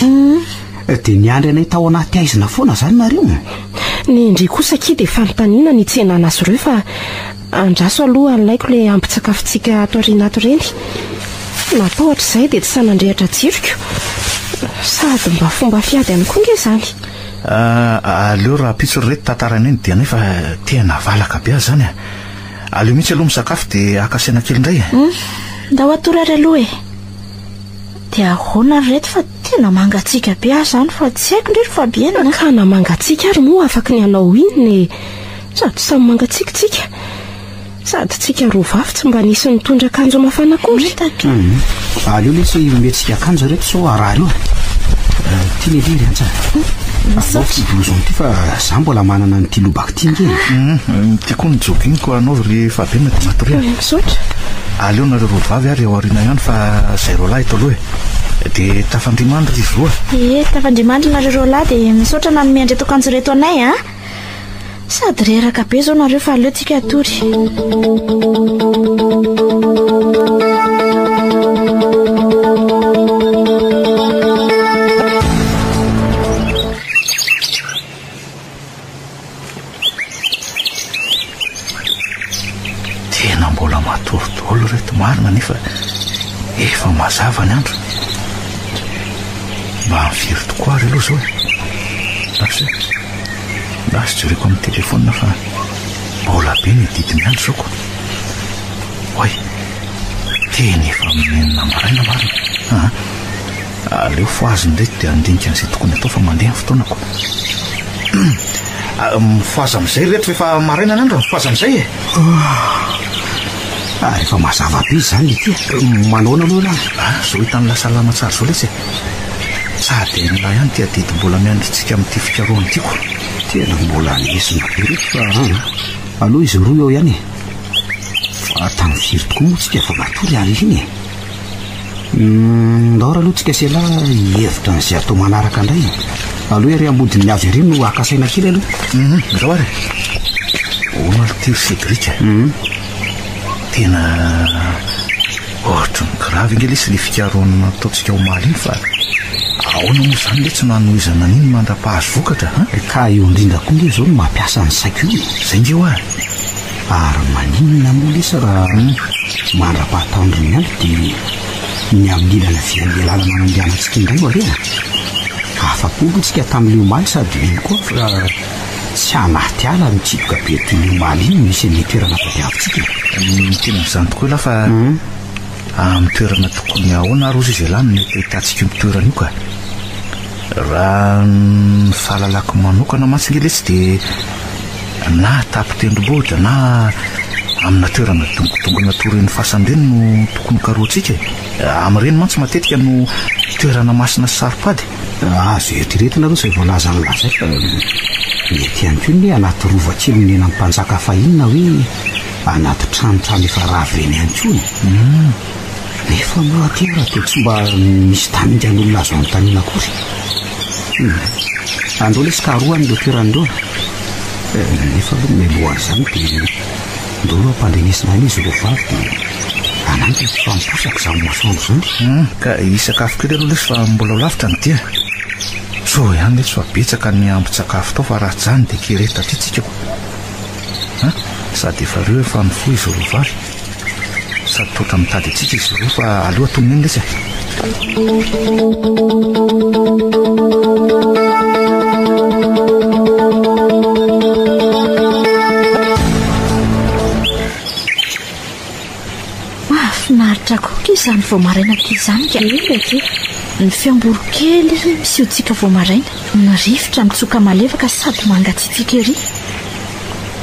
dia niandry anay tao anaty aizina foana zany nareo ny indri kosa ki dia fanontaniana ny tsenana azy ireo fa andraso aloha alaiko le ampitsakafotsika ato ariana ato reny natao ohatr'izay dia tsy sanandrehatra jiroko sady mba fomba fiady any koa nge zany aleo raha pitso reto tantarana eny dia nefa tena valaka be azy zany aleo mihitsy aloha misakafo dia akasiana kely indray nda ho atorary aloha dia ahoana reto fa tena mangatsika be azy zany fa tsy haiko ndrery fa bienana ka na mangatsika ary moa afaka ny anao iny sady samy mangatsikitsika sady tsika roa vavy tsy mba nisy nitondra akanjo mafana kory aleo lesy metsika akanjo reto so arary io tia lelery antsara fibloson ty fa za mbola manana ny ty lobaka ty nge tiako ny jogging ko anao rehefa be na dia matoria misaotra aleo nareo roa vavy ary ao ariana ihany fa zay roalahy eto aloha dia tafandrimandry izy roa tafandrimandry nareo roalahy dia misaotra nanomendry eto akanjo reto anay sady reraka be zao nareo fa aleo tsika atory tena mbola matorotolo reto marina nefa efa mazava ny andro mba mifiry tokoa ary aloha zao lasy jereko amin'ny telefona fa mbola be ny didiny andro zaoko oy tena efa menina maraina marina aleo fo azy ndraiky dia andinika an'izay tokony atao fa mandeha ny fotoanako mifoazy amin'izay rehetra efa maraina ny andro mifoazy amin'izay rehefa mazava be izy zany ty manaona aloha zao hitany lasalama tsara zao lesy sady nla ihany ty adidy mbola miandritsika amin'ity fikaroany tiako tena mbola nesina be reto fa aloha izy roa eo ihany fa tamin'ny firy tokoa moa tsika fa matory ary iny ndaora aloha tsika sela hevitra n'izay atao manaraka indray aloha ary ambodin'ny avy ary no akasaina kely aloha zao ary onalitiry Cédric tena ohatra ny gravy nge lesy le fikaroana ataotsika ho maly iny fa ahoana moa zany le tsy nanoizana n'iny mandra-pahazo vokatra ka eo indrindra koa nge zao no mampiasa ny saiko io zay nge ho ary maninona moa lesy raha mandra-pahataondriny andro dia ny amin'ilana vian'le lalana manandianantsika indray ho arena afa-polo tsika tamin'leo maly sady iny koa fa tsy anaty ala mitsiboka be toy ny maly iny misy ny toerana fadiavitsika tena n'izany tokoa lafa amin'ny toerana tokony ahoana ary ozy izy alany mety hitantsika io toerana io ka raha ny fahalalako manokana mantsy nge lesy dia na tapitendrombohitra na amina toerana dongotongona toren'ny fasandreny no tokony karoatsika amin'ireny mantsy matetika no toerana masina sy saripady azo eritreretina aloha zay voalaza ny lazay fa mety ihany koa ny anaty rovakely nena ny mpanjaka fahinona hoe anaty tranotrano efa ravireny ihany koa nefa moatera dia tsy mba misy taminga n'olona azo anontaniana akory andreo lesy karoany le toeran'ireo nefa aloha meloha zany dia ndreo aloha mpandrenesina any izy reo vavy dia ananty fa miposaka za masoandro zany ka isakafo kely aloha lesy fa mbola lavitra ny dia so ihany lesy fa betsaka ny ambitsakafo tao fa raha tsy zany dia kereta ty tsikako sady efa reo efa mifo izy reo vavy sady totra mitady atsika izy reo fa aloha tomin'iny lesy mahafinaritra koa izany vao maraina ty zany ka ty ny fiamborokely misiotsika vao maraina ny rivotra mitsoka malefaka sady mangatsitsika ery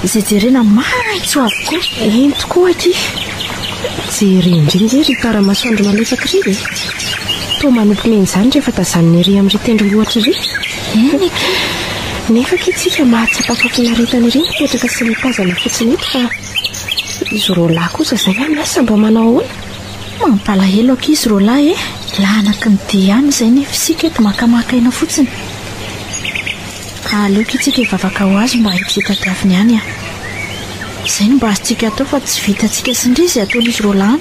izay jerena maitso avokoa. Eny tokoa aty jerendreny ry tara-masoandro malefaka ry toa manompo meny izany rehefa tazaniny ery amin'ry tendrombohitra ry. Nefa kitsika mahatsapakafinarentana ery mipetraka sy mitazana fotsiny eto fa izy roalahy kosa izay miasa mba manao ahoana? Mampalahelo ankizy roalahy lahanaky ny dia ihany izay ny fisika eto makamakaina fotsiny. Aleoko itsika hivavaka ho azy mba hitsitadiaviny ihany izay no mba azontsika atao fa tsy vitantsika sindrizy ataon'izy roalahy.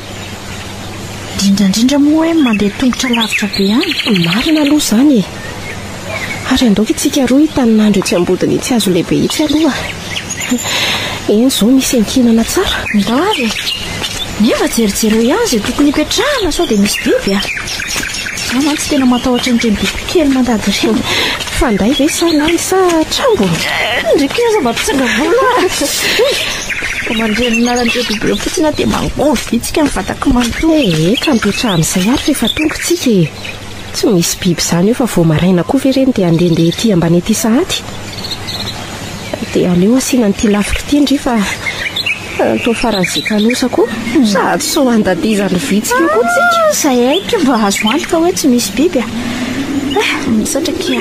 Indrindrandrindra moa hoe mandeha tongotra lavitra be ihany. Marina aloha izany ary andaoka itsika roa hitanin'andro etsy ambodiny itsy azo lehibe itsy aloha. Eny izao misy ankinana tsara ndao ary nefa jerijereo ihany izay tokony hipetrahana sao dia misy biby mantsy tena matahotra n'ireny biby kely mandady ireny. Fanday ve sa lany sa trambo? Ndraiky izy mampitsanga vola mandrenina ran'ireo biby ireo fotsiny dia mangovo itsika mivataka manontolo. Ka mipetraha amin'izay ary rehefa tonga tsika tsy misy biby izany eo fa vao maraina koa ve ireny dia andehandeha ety ambany ety sahady dia aleo asiana n'ity lafika ity ndry fa toa faran'izay kanosa koa sady so andadizany vitsika koa tsika. Izay aika mba azo antoka hoe tsy misy biby misatrakia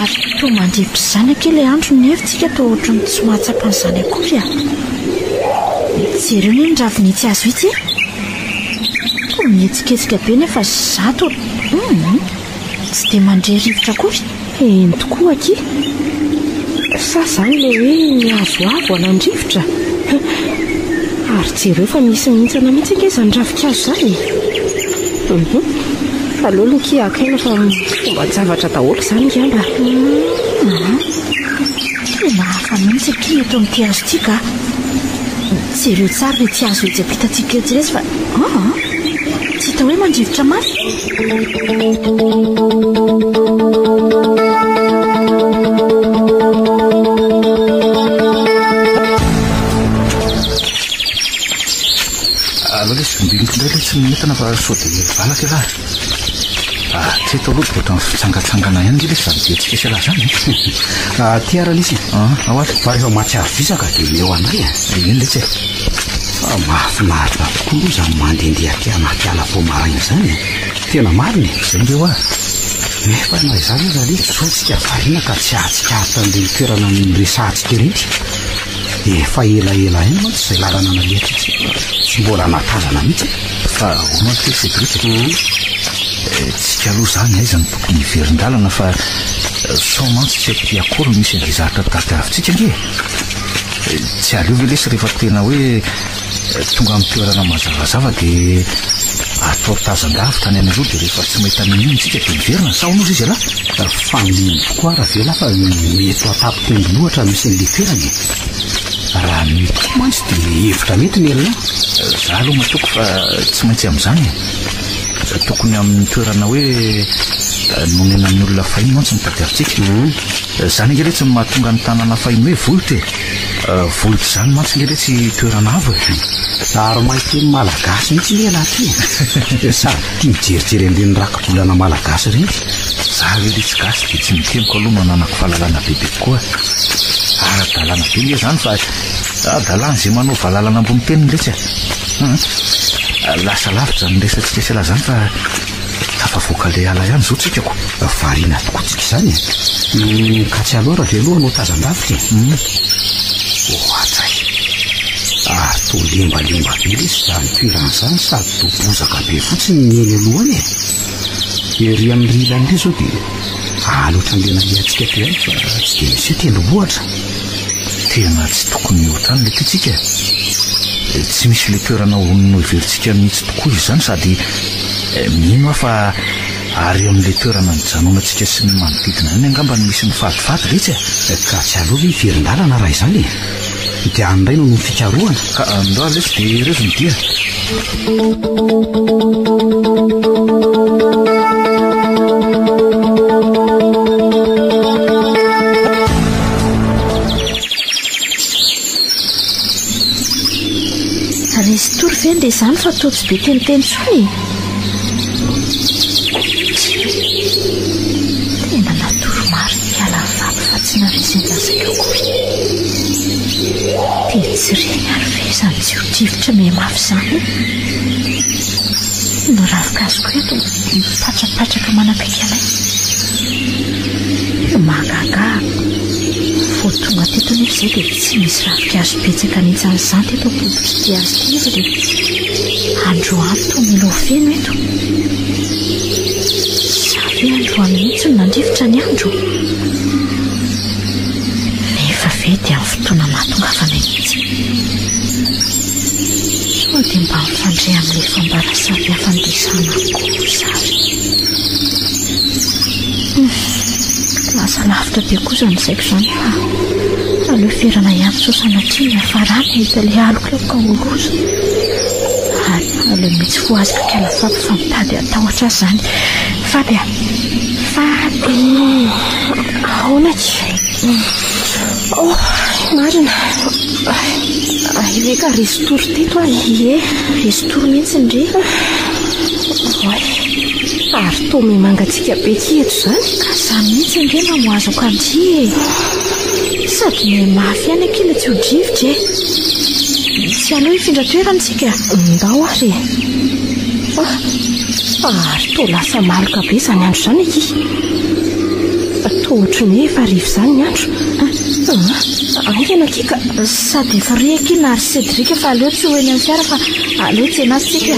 ary toa mandevitra izany akely andro nevitsika toa ohatrany tsy mahatsapa n'izany akory jereo ny raviny itsy azo itsy toa mihetsiketsika be nefa zato tsy dia mandre rivotra akory. Eny tokoa aky sa izany le hoe ny azo avo anandrivotra ary jereo fa misy mihintsana mihitsy ake izany ravikazo izany. Aleo loki akaina fa fomba zavatra daholo izany ngamba. Tena hafa mihitsy aky eto amin'ity azo tika jereo tsara le ty azo etsy ampitantsika etsy rezy fa tsy hita hoe mandrivotra mafy. Mbinindray tsy mihetana fa sao dia valaka raha tsy eto aloha oatra ny fitsangatsangana ihany ilay izany dia tsy kesy lahy zany tiaralisy ahoary fa rehefa mahatsiaro visaka dia eo anay eny letsy fa mahafinaritra tokoa izany mandehandeha aty anaty ala vao maraina izany tena mariny izay ndreo nefa na izany izy ale sotsika variana ka tsy ahatsikahatra an'ireny toerana miresahantsika ireny efa elaela eny mantsy izay lalana naletra tsy mbola natazana mihitsy fa homantsy segretsika tsika aloha izany aizany tokony hiverin-dalana fa sao mantsy tsy aty akory misy andrizahatra tadiavintsika nge tsy aleo ve lesy rehefa tena hoe tonga amin'ny toerana mazavazava dia atao tazan-davitra ny an'ireo dia rehefa tsy mahita ninontsika dia miverina sao nozy izy ala famino tokoa raha vela fa mety atapy-tendro loatra misy n'le toerany raha mety koa mantsy dia hevitra mety ny elona za aloha matoko fa tsy maintsy amin'izany tokony amin'ny toerana hoe nonena amin'ny olona fahiny mantsy mitadiavintsika izany nge le tsy mahatonga ny tanàna fahiny hoe vohitra vohitra izany mantsy nge le tsy toerana avo ary mahity malagasy mihitsy ny ela ty sady tia mijerijery an'ireny rakibolana malagasy ireny za ve le tsy gasy dia tsy mitemiko aloha mananako fahalalana bebe koa ara-dalàna be nge izany fa dalàna izay manao vahalalana ambony teniny letsy lasa lavitra ny resantsika sy lahy izany fa tafavoaka le ala ihany zao tsikako variana tokoa tsika izany ka tsy aloha raha ve aloha anao tazan-davitra ohatsay ary toa lembalemba be le sy zany toerana izany sady toa bozaka be fotsiny ny eny alohany ery amin'ny rilan'ireo zao dia aloatra n'le nandehantsika teo ihany fa tsy dia misy hoe tendrombohitra tena tsy tokony ohatrany le titsika tsy misy le toerana onino iverintsika mihitsy tokoa izy izany sady mino aho fa ary amin'le toerana nijanonantsika sy ny manodidina any angamba ny misy mifadifady retsy ka tsy aloha hoe hiverin-dalana raha izany dia anyray no fikarohana ka andao lesy dia rezo ny dia resy tory ve nde izany fa toa tsy be teniteny tsony marina ve izay nilazako koa. Dia tsy reny ary ve izany tsiodrivotra mihamafy izany? No ravikazoko eto mipatrapatraka manapika anay. Mahagaga vao tonga teto nefa izay dia tsy misy ravikazo betsaka nitsan'izany teto am-bobotry ty azy ty dia androany to milo feno eto. Savy androany mihitsy no nandrivotra ny andro. Nefa ve dia amin'ny fotoana mahatongavanay mihitsy. Sao dia mba mifandray amin'ilay fambarasavy hafandesana koa lasa lavitra be kosa nysaiko izany fa aleo ferana ihany sosanatria ny afarany hita ilay alokaloka oloza ary aleo mitsy foazika kalafapy fa mitady atahotra azy izany. Faby ahoana ty? Marina ileka restory teto ie restory mihitsy ndre ary to mimangatsika be ty eto izany ka izany mihitsy nge mamoazoko anty sady mimafy ihany akila tsy ho drivotra tsy aleo hifindra-toerantsika ndao ary ary to lasa maloka be izany andro izany aky to ohatry ny hoe efa rivo izany ny andro aingana kika sady efa rekina ary Cédric fa aleo tsy hoeny amin'ny fiara fa aleo tsy enazytsika.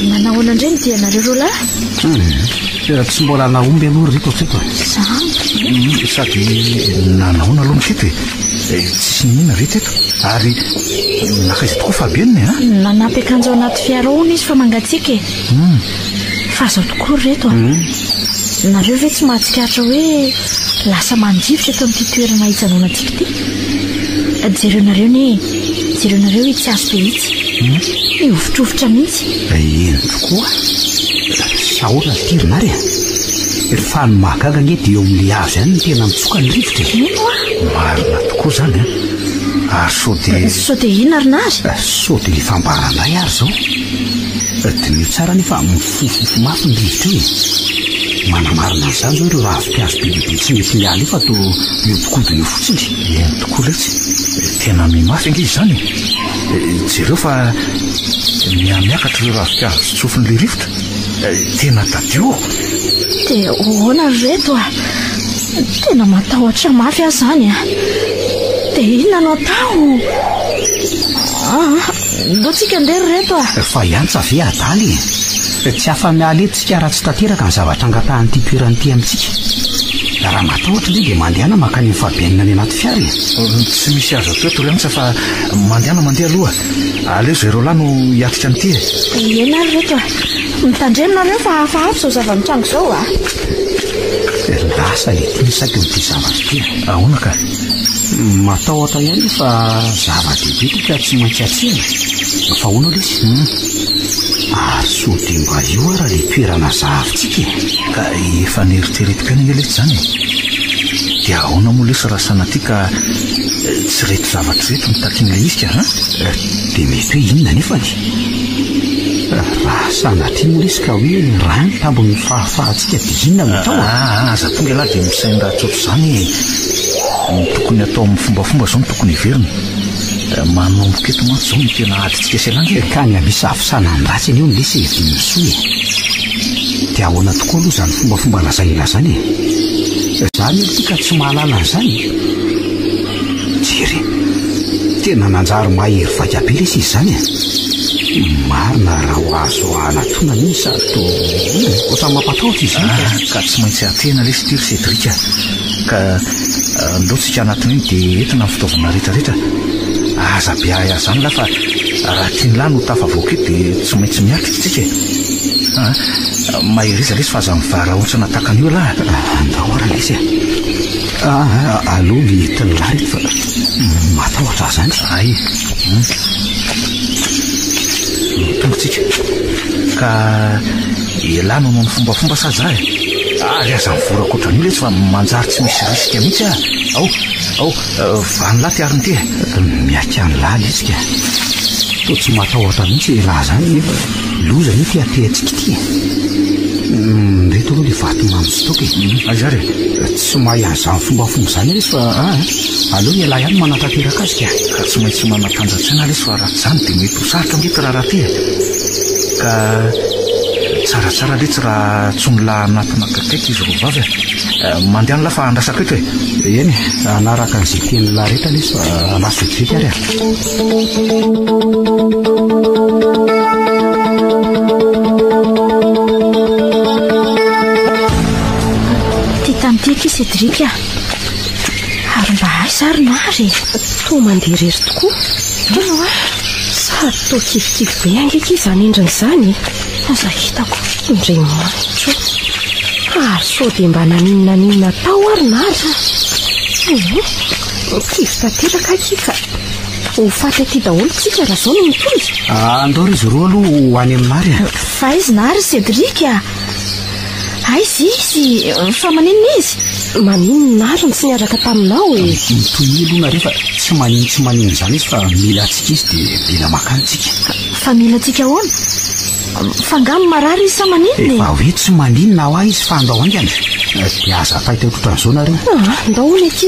Nanahoana indreny dia nareo roalahy? Tsy mbola naomby aloha riko teto. Sady nanahoana aloha miteto tsy nina ve teto ary nakaiza tokoa Fabienne nanampy akanjo ao anaty fiara hono izy fa mangatsika fa azo tokoa reto nareo ve tsy mahatsikaritra hoe lasa mandrivotra eto amin'ity toerana hijanonantsika ty? Jerenareo tsy azo be itsy mihovitrovitra mihitsy. Eny tokoa saola tirinary fa ny mahagaga nge dia eo amin'ilay azo ihany ny tena mitsoka ny rivotra. Marina tokoa izany ary sao dia inona ary nazy? Sao dia fambaranay ary izao dia mio tsara nefa mifofofo mafy ny rivotra io manamarina an'izany zao ireo ravikazo be lehibe tsy mety miala io fa to miodikodina io fotsiny. Eny tokoa letsy tena mimafy ange izany jereo fa miakatra ireo ravikazo sy tsofin'ilay rivotra tena dadio. Dia hoana reto tena matahotra mafy azy izany dia inona no atao? Ndotsika ndery reto fa iantsa ve adaly tsy afa-miala etontsika raha tsy tanteraka ny zavatra angatahan'ity toeran'ity amintsika. Raha matahotra le dia mandehana makany amin'ny Fabienne any anaty fiara tsy misy azo atao eto rianitsa fa mandehana mandeha aloha aleo zay reo lahy no hiatrika n'ity ena ary reto mitandreminareo fa hafahafa zao zava-mitrango izao lasa ety saky n'ity zavatra ty ahoana ka matahotra ihany fa zava-dehibe tika tsy maintsy atsena fa hoana lesy ary so dia mba io raha le toerana zahavitsika ka efa nieritreretiko any ange lesy izany dia ahoana moa lesy raha sanaty ka tsy reto zavatra reto mitakin'ilay izy ka dia mety hoe inona nefany raha sanatria moa lesy ka hoe raha ny tambony fahafahantsika dia inona mitao aza tonga lahy dia misainy raha tsotra izany ny tokony atao amin'ny fombafomba izao ny tokony iveriny manomboka eto mantsy izao ny tena aditsika selangy ka ny amisy afisana ny ratsy any eo ny lesy evimisoe dia ahoana tokoa aloha izany fombafomba lazaina zany izany eo tika tsy mahalala an'izany jery tena nanjary mahery vaika be lesy izy izany marina raha ho azo anatona mihitsy sady to ohatrany mampatahotra izy ka tsy maintsy atena lesy tiry Cédric ka ndotsika anatin'iny dia entina ny fitaovana rehetrarehetra aza be ahy azy zany lahy fa raha tiany lahy no tafavoaka eto dia tsy maintsy miatrika tsika maheriza lesy fa aza mivara ohatrana takan'io lahy andahoara lesy aloha mientin'ny lahy reto fa matahotra zany ay tongotsika ka ialahy no ny fombafomba sazy ary aza mivoraka ohatran'io lesy fa manjary tsy misy risika mihitsy Vanolaty ary ty miaka ny lala izy ka to tsy matahotra mihitsy laha zany nefa loza ny ty atehantsika ty reto aloha le vato mamy stoky azary tsy mahay an'izany fombafomba zany izy fa aleo ialahy ihany manatanteraka azy ka tsy maintsy manatanjatsaina izy fa raha zany dia mety ho sarotra mety raha ty ka tsaratsara letsy raha tsonolahy anatina kakaiky izy ro vavy mandeha nyla fa andrasaka eto eny anaraka n'izay teny lahy rehetra izy fa lasa vetivety ary Tiky Cédric ary mba aizary nary to mandeha rery tokoa sary to kifikivy be angeka izany endrin'izany aza hitako indray maitso ary so dia mba naninona tao ary nary kivy tanteraka akika ho faty aty daholo tsika raha zao no mitozy andao ry izy roa aloha ho any aminary fa izy nary Cédric aizy fa maninona izy maninona ary ny sy niaraka taminao mitoy aloha rehefa tsy maninona zany izy fa mila atsika izy dia mila makantsika fa mila atsika ahoana fa ngamy marary izy sa maninona fa hoe tsy maninona ho ahy izy fa andao angana dia aza fahita otrotran'izao nareo andao hono aty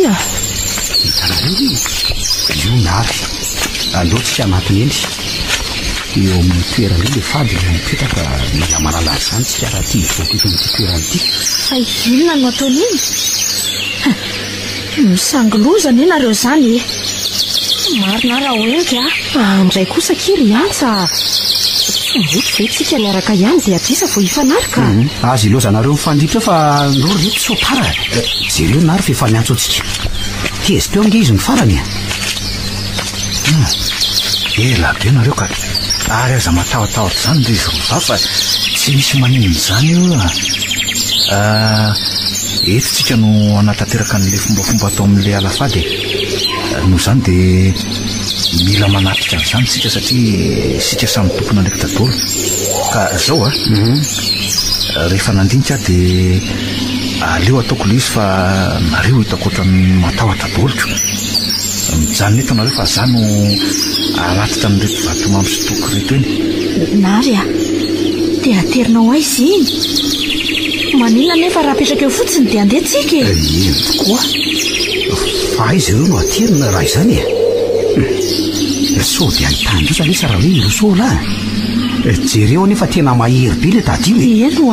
hitanareo io nary aleotsika anatiny eny eo amin'ny toerana io le fady mipetraka mila malala azy zany tsika raha ty voakitonyty toerana ty fa inona no ataon'iny misangilozana nareo zany marina raha oenky andray kosa kiry antsa tsomboty ve tsika niaraka ihany dia atrisa vo hifanarika azy ilozanareo mifandritra fa ndao reto sotara jereo nary fa efa niantso atsika tezy teo ange izy ny farany ela be nareo ka ary aza matahotahotra zany le izy roa fa tsy misy maninona zany io eto tsika no anatanteraka n'le fombafomba atao amin'le alafady noho zany dia mila manatrika an'izany tsika satria sika samy tompona ndraiky dadolo ka zao rehefa nandinika dia aleo ataoko le izy fa nareo hitako ohatrany matahotra daholoko mijanona eto nareo fa za no aratitra n'reto vatomamy sy toky reto eny nary dia aterinao aizy iny maninona nefa raha apetraka eo fotsiny dia andeha tsika eny tokoa fa izy ireo no aterina raha izany so dia ahitandreo zany isa raha hoe ilosola jereo nefa tena mahery be le dadio eno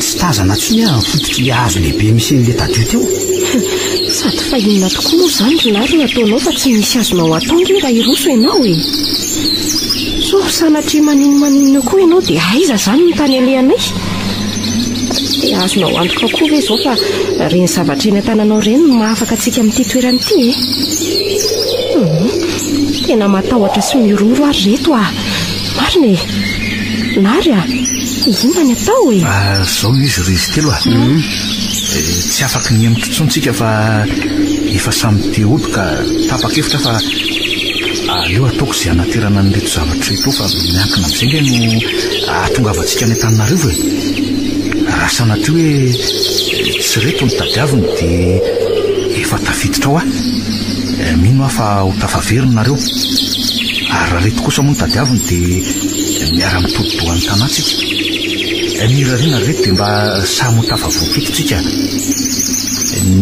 tsy tazana tsony fototry azo lehibe misy n'le dadio teo sady fa inona tokoa moa zany ry nary nataonao fa tsy misy azonao atao nge raha iroso ianao so sanatria maninona koa ianao dia aiza zany ny tany alehanay dia azonao antoka koa ve zao fa reny zavatra eny an-tananao reny no mahafaka atsika amin'ity toerany ity tena matahotra sy miroro ary reto marina nary inona ny atao zao izy rizy telo tsy afaka ny amitontsontsika fa efa samy te ody ka tapa-kevitra fa aleo ataoko izay anaterana n'reto zavatra reto fa miankina amin'izay nge no ahatongavantsika any an-taninareo raha sanatria hoe tsy reto ny tadiaviny dia efa tafiditra ao mino aho fa ho tafaveriny nareo ary raha reto kosa moa ny tadiaviny dia miara mitodidohan'ny tanatsika mirarena reto dia mba samy ho tafavoaketotsika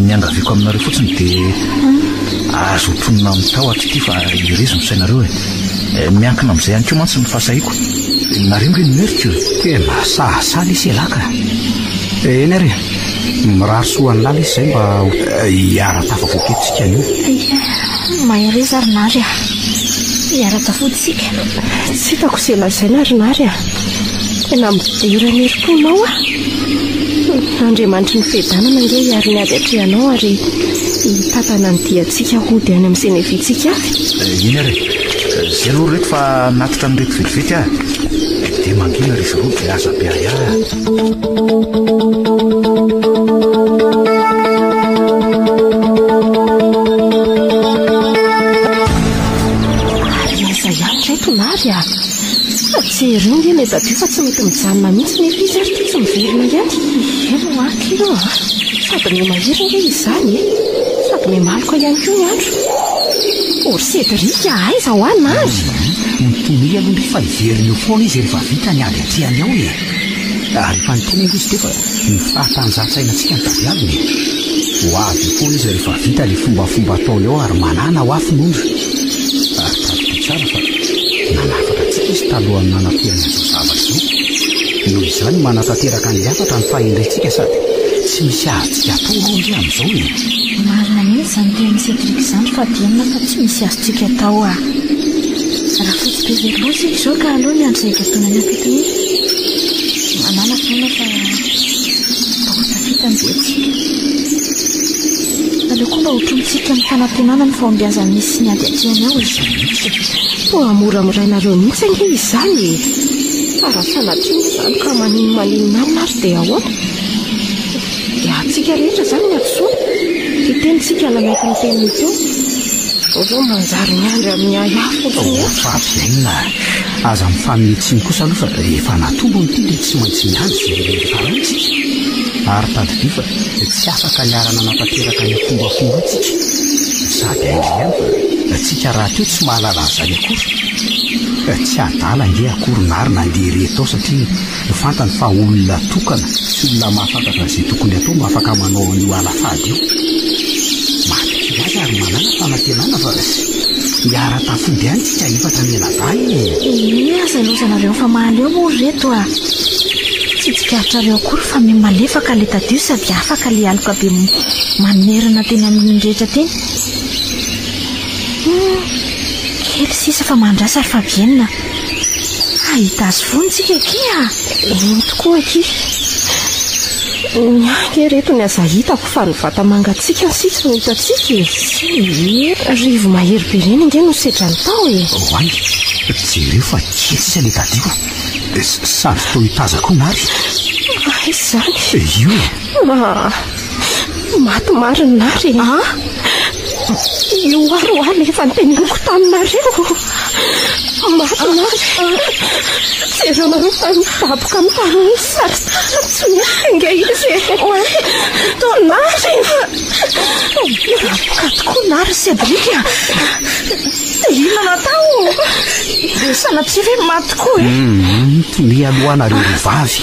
ny angaviako aminareo fotsiny dia azo otonina mitahotra ity fa irezo misainareo miankina amin'izay ihany keo mantsy ny fahasahiako nareo nge nomerika tena sahasala isy elaka eny ary mirary soany lala izy zay mba hiara-tafavoaketotsika anio mahireza ary nary hiara-tafotsika tsy hitako se lazaina ary nary tena midirany eri-ponao andriamanitry ny fedanana nge hiary ny ady atrehanao ary hitatana ny diatsika hody any amin'izay nevintsika avy iny ary zay aloha reto fa natitra ny reto vetivety dia mangina ry izy roa dia aza be ahy ary aza ihany reto nary jereo nge le dadio fa tsy mety mijanona mihitsy nefa izy ary ty tsy miverina ihany eno akio sady ny mahiry nge izy zany sady sady memaloko ihany koa ny andro. Ory Cédric aiza ho ana azy mitony aloha ndray fa iveriny eo foana izy rehefa vita ny ady atriany ao e. Rehefa nitony izy dia fa nifahatanjatsainantsika ny tadiaviny. Ho avy foana izy rehefa vita le fombafomba ataony ao ary manana ho afin'ondro. Ary tadiko tsara fa nanafaka antsika izy talohan'ny nanampiana izao zavatra izao. Noho izany manatanteraka ny hafatra ny fahendrentsika sady tsy misy azontsika atao rondy amin'izao e. Marina mihitsy izany tenin'ny Cédric izany fa dienina fa tsy misy azontsika atao a. Raha fotsy be veloha isika izao ka aloha ny andro izay gatonany ampito iny. Manana foana fa tafita ny betsika. Aleo koa mba hotromintsika ny fanantenana ny fahombiazany misy ny ady atriany ao izy. Amoramorainareo mihitsy ange izy izany e. Raha sanatria izany ka maninona amina ary dia ahoana. Dia atsika rehetra izany ny atsoa. Dia tenitsika lamaiky ny teniny teo. Izao manjary miandry amin'ny ahafo fahapiaina. Aza mifaminitsiny kosa aloha fa efa natombony ity dia tsy maintsy miandry izay rehefa rantsika. Ary tadidio fa tsy afaka niarana natanteraka ny fombafomba itsika. Sady aindry ihany fa tsika raha teo tsy mahalala an'izany akory. Tsy adala nge akoronary nandeha reto ao satria fantany fa olona tokana sy olona mahafantatra izay tokony atao mba afaka manao an'io alafady io. Maty azy ary manana fanantenana fa hiara-tafody ihany tsika efatra menavay e. Aza lozanareo fa mahaly eo moa reto a. Tsy tsikaritra akory fa malefaka le tadio sady afaka le aloka be manerana teny amin'ny rehetra teny. Kely sisa fa mandrasa ary fa vienina. Ahita azy vonitsika kia. Tokoa aky. Ke reto ny aza hitako fa ny vata mangatsika ny sisa no hitatsika e. Rivo mahery be reny nge no sedra ny tao e. Hoany, jereo fa kely sisa le tadio. Sady tao hitazako nary. Izany. Io e. Maty mariny nary e. Io aroany efa niteneniko taminareo. Maty nary. Jereo nareo fa midaboka amin'ny taniny sady tsy nge izy e. Nary. Daboka tokoa nary Cédric a. Dia inona natao? Dia sanatria ve maty koa e. Tony alohanareo rovavy.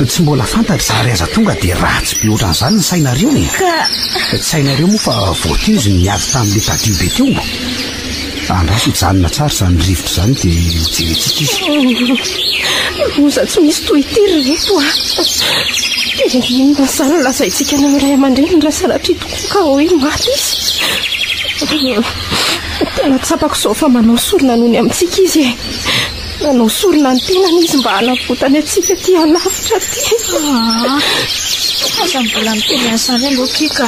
Tsy mbola fantatra zary aza tonga dia ratsy be ohatran'izany ny sainareo e. Tsy sainareo moa fa voateo izy niady tamin'le tadio be teo. Andraso hijanona tsara izany rivotra izany dia jerentsika izy. Oza tsy misy tohitiry reto a. Dia inona izany lazaintsika ny ray aman-dreny raha sanatria tokoa ka hoe maty izy. Tena tsapako izao fa manao sorona noho ny amintsika izy e. Nanao sorona ny tenany izy mba hanavotany atsika ty alavitra ty. Aza mbola miteny asany aloha kika.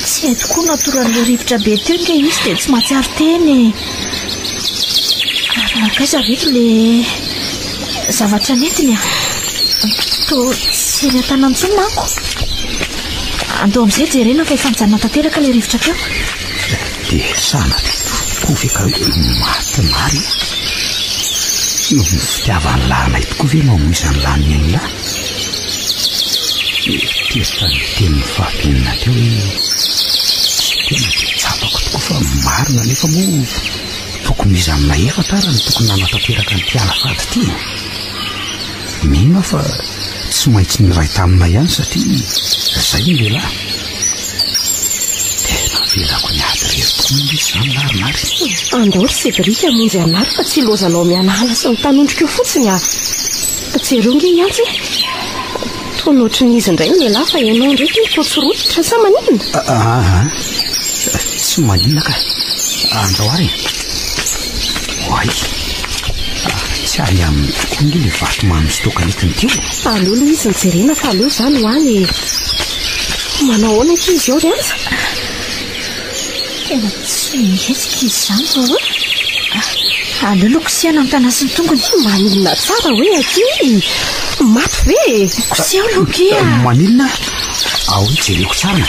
Tsy hay tokoa natoran'le rivotra be teo nge izy dia tsy mahatsiaro teny. Arakaiza reto le zavatra netiny a. To tsy eny an-tanany intsony manko. Andao amin'izay jerena fa efa mijanona tanteraka le rivotra teo. Dia sanatry tokoa ve ka maty nary. No fitiavany lahinay tokoa ve mamoizany lahiny ainy lahy. Tierika ny teny fahabenina teo tena dia tsapako tokoa fa marina nefa moa tokony izy amina efatra raha ny tokony nanatanteraka ny mpialafady ity. Mino fa tsy maintsy ny ray tamina ihany satria izay ny lehilahy. Tena velako ny ady rery tokoa moa izy izany larinary. Andao ry Cédric amonjy anary fa tsy lozanao mianala sy ny tanondrika eo fotsiny a. Jereo nge iantsy tonohatry ny izy indray ny lehilahy fa ianao ndraiky mitotsirototra sa maninona. Tsy maninona ka. Andao ary. Hoay. Tsy ary amin'ny tokoa nge le vatomamy sy tokanetiny teo. Aleo loha izy nijerena fa aleo izany hoany. Manao ahoana ity izy eo rehetra. Tena tsy mihetsika izy izany fa aleo lokosihana amin'ny tanà sy ny tongony. Maninona tsara hoe aty. Maty ve? Koseho lokia. Maninona? Ao jereko tsara.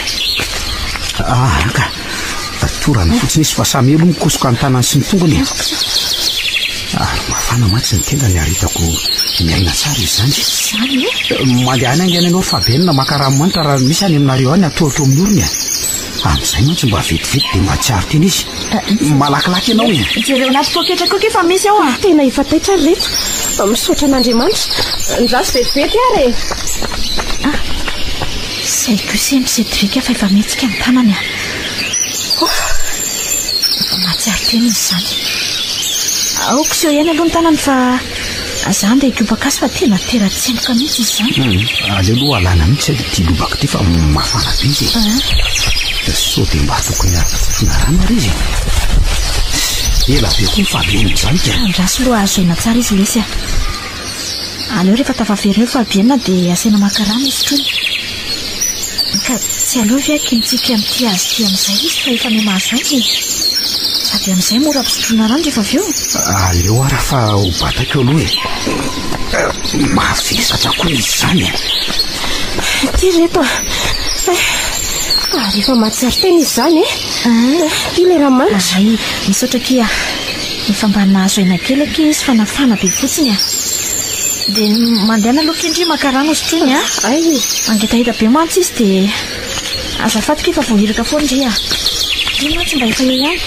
Ka torana fotsiny izy fa samy elo mikosoka ny tanany sy ny tongony. Mafana matsy ny tenda ny aritako miaina tsara izy zany. Izany e? Mandeha any angenanao fabenina makaranomanitra raha misy any aminareo any atorotra amin'ny orony a. amin'izay mantsy mba vetivety dia mba tsiaro teny izy malakilaky ianao e jereo anaty poketra koa efa misy ao a tena efa taitra reto misaotra an'andriamanitra ndrasy vetivety ary zay kosa misetivika fa efa mihetsika ny tanany efa mahatsiaro teny izy zany aoko sy eo ihany aloha ny tanany fa zany dia ikobakasy fa tena teratsemboka mihitsy izy zany aleo aloha alana mihitsy ty lobaka ty fa mafana be izy sao dia mba tokony afona rano ary izy ela be koa fahabenina zany ka ndrasy aloha azoina tsara izy lesy aleo rehefa tafavereo fahabenina dia asena makarano isotrony ka tsy aloha ve kinitsika amin'ity azy ty amin'izay izy fa efa ny mahazo azy sady amin'izay mora mpisotrona rano rehefa avy eo aleo ara fa ho bataka eo aloha e mavesatra koa izy zany ty reto rehefa mahatsiaro tena izy zany ty le rahamanitra ay misaotra kia efa mba nahazo aina kely ake izy fa nafana be fotsiny dia mandehana aloha kendry makarano osotrony ay mangetahita be mantsy izy dia azafatika efa voahiraka foa ndry dy mantsy mba efa eo ihany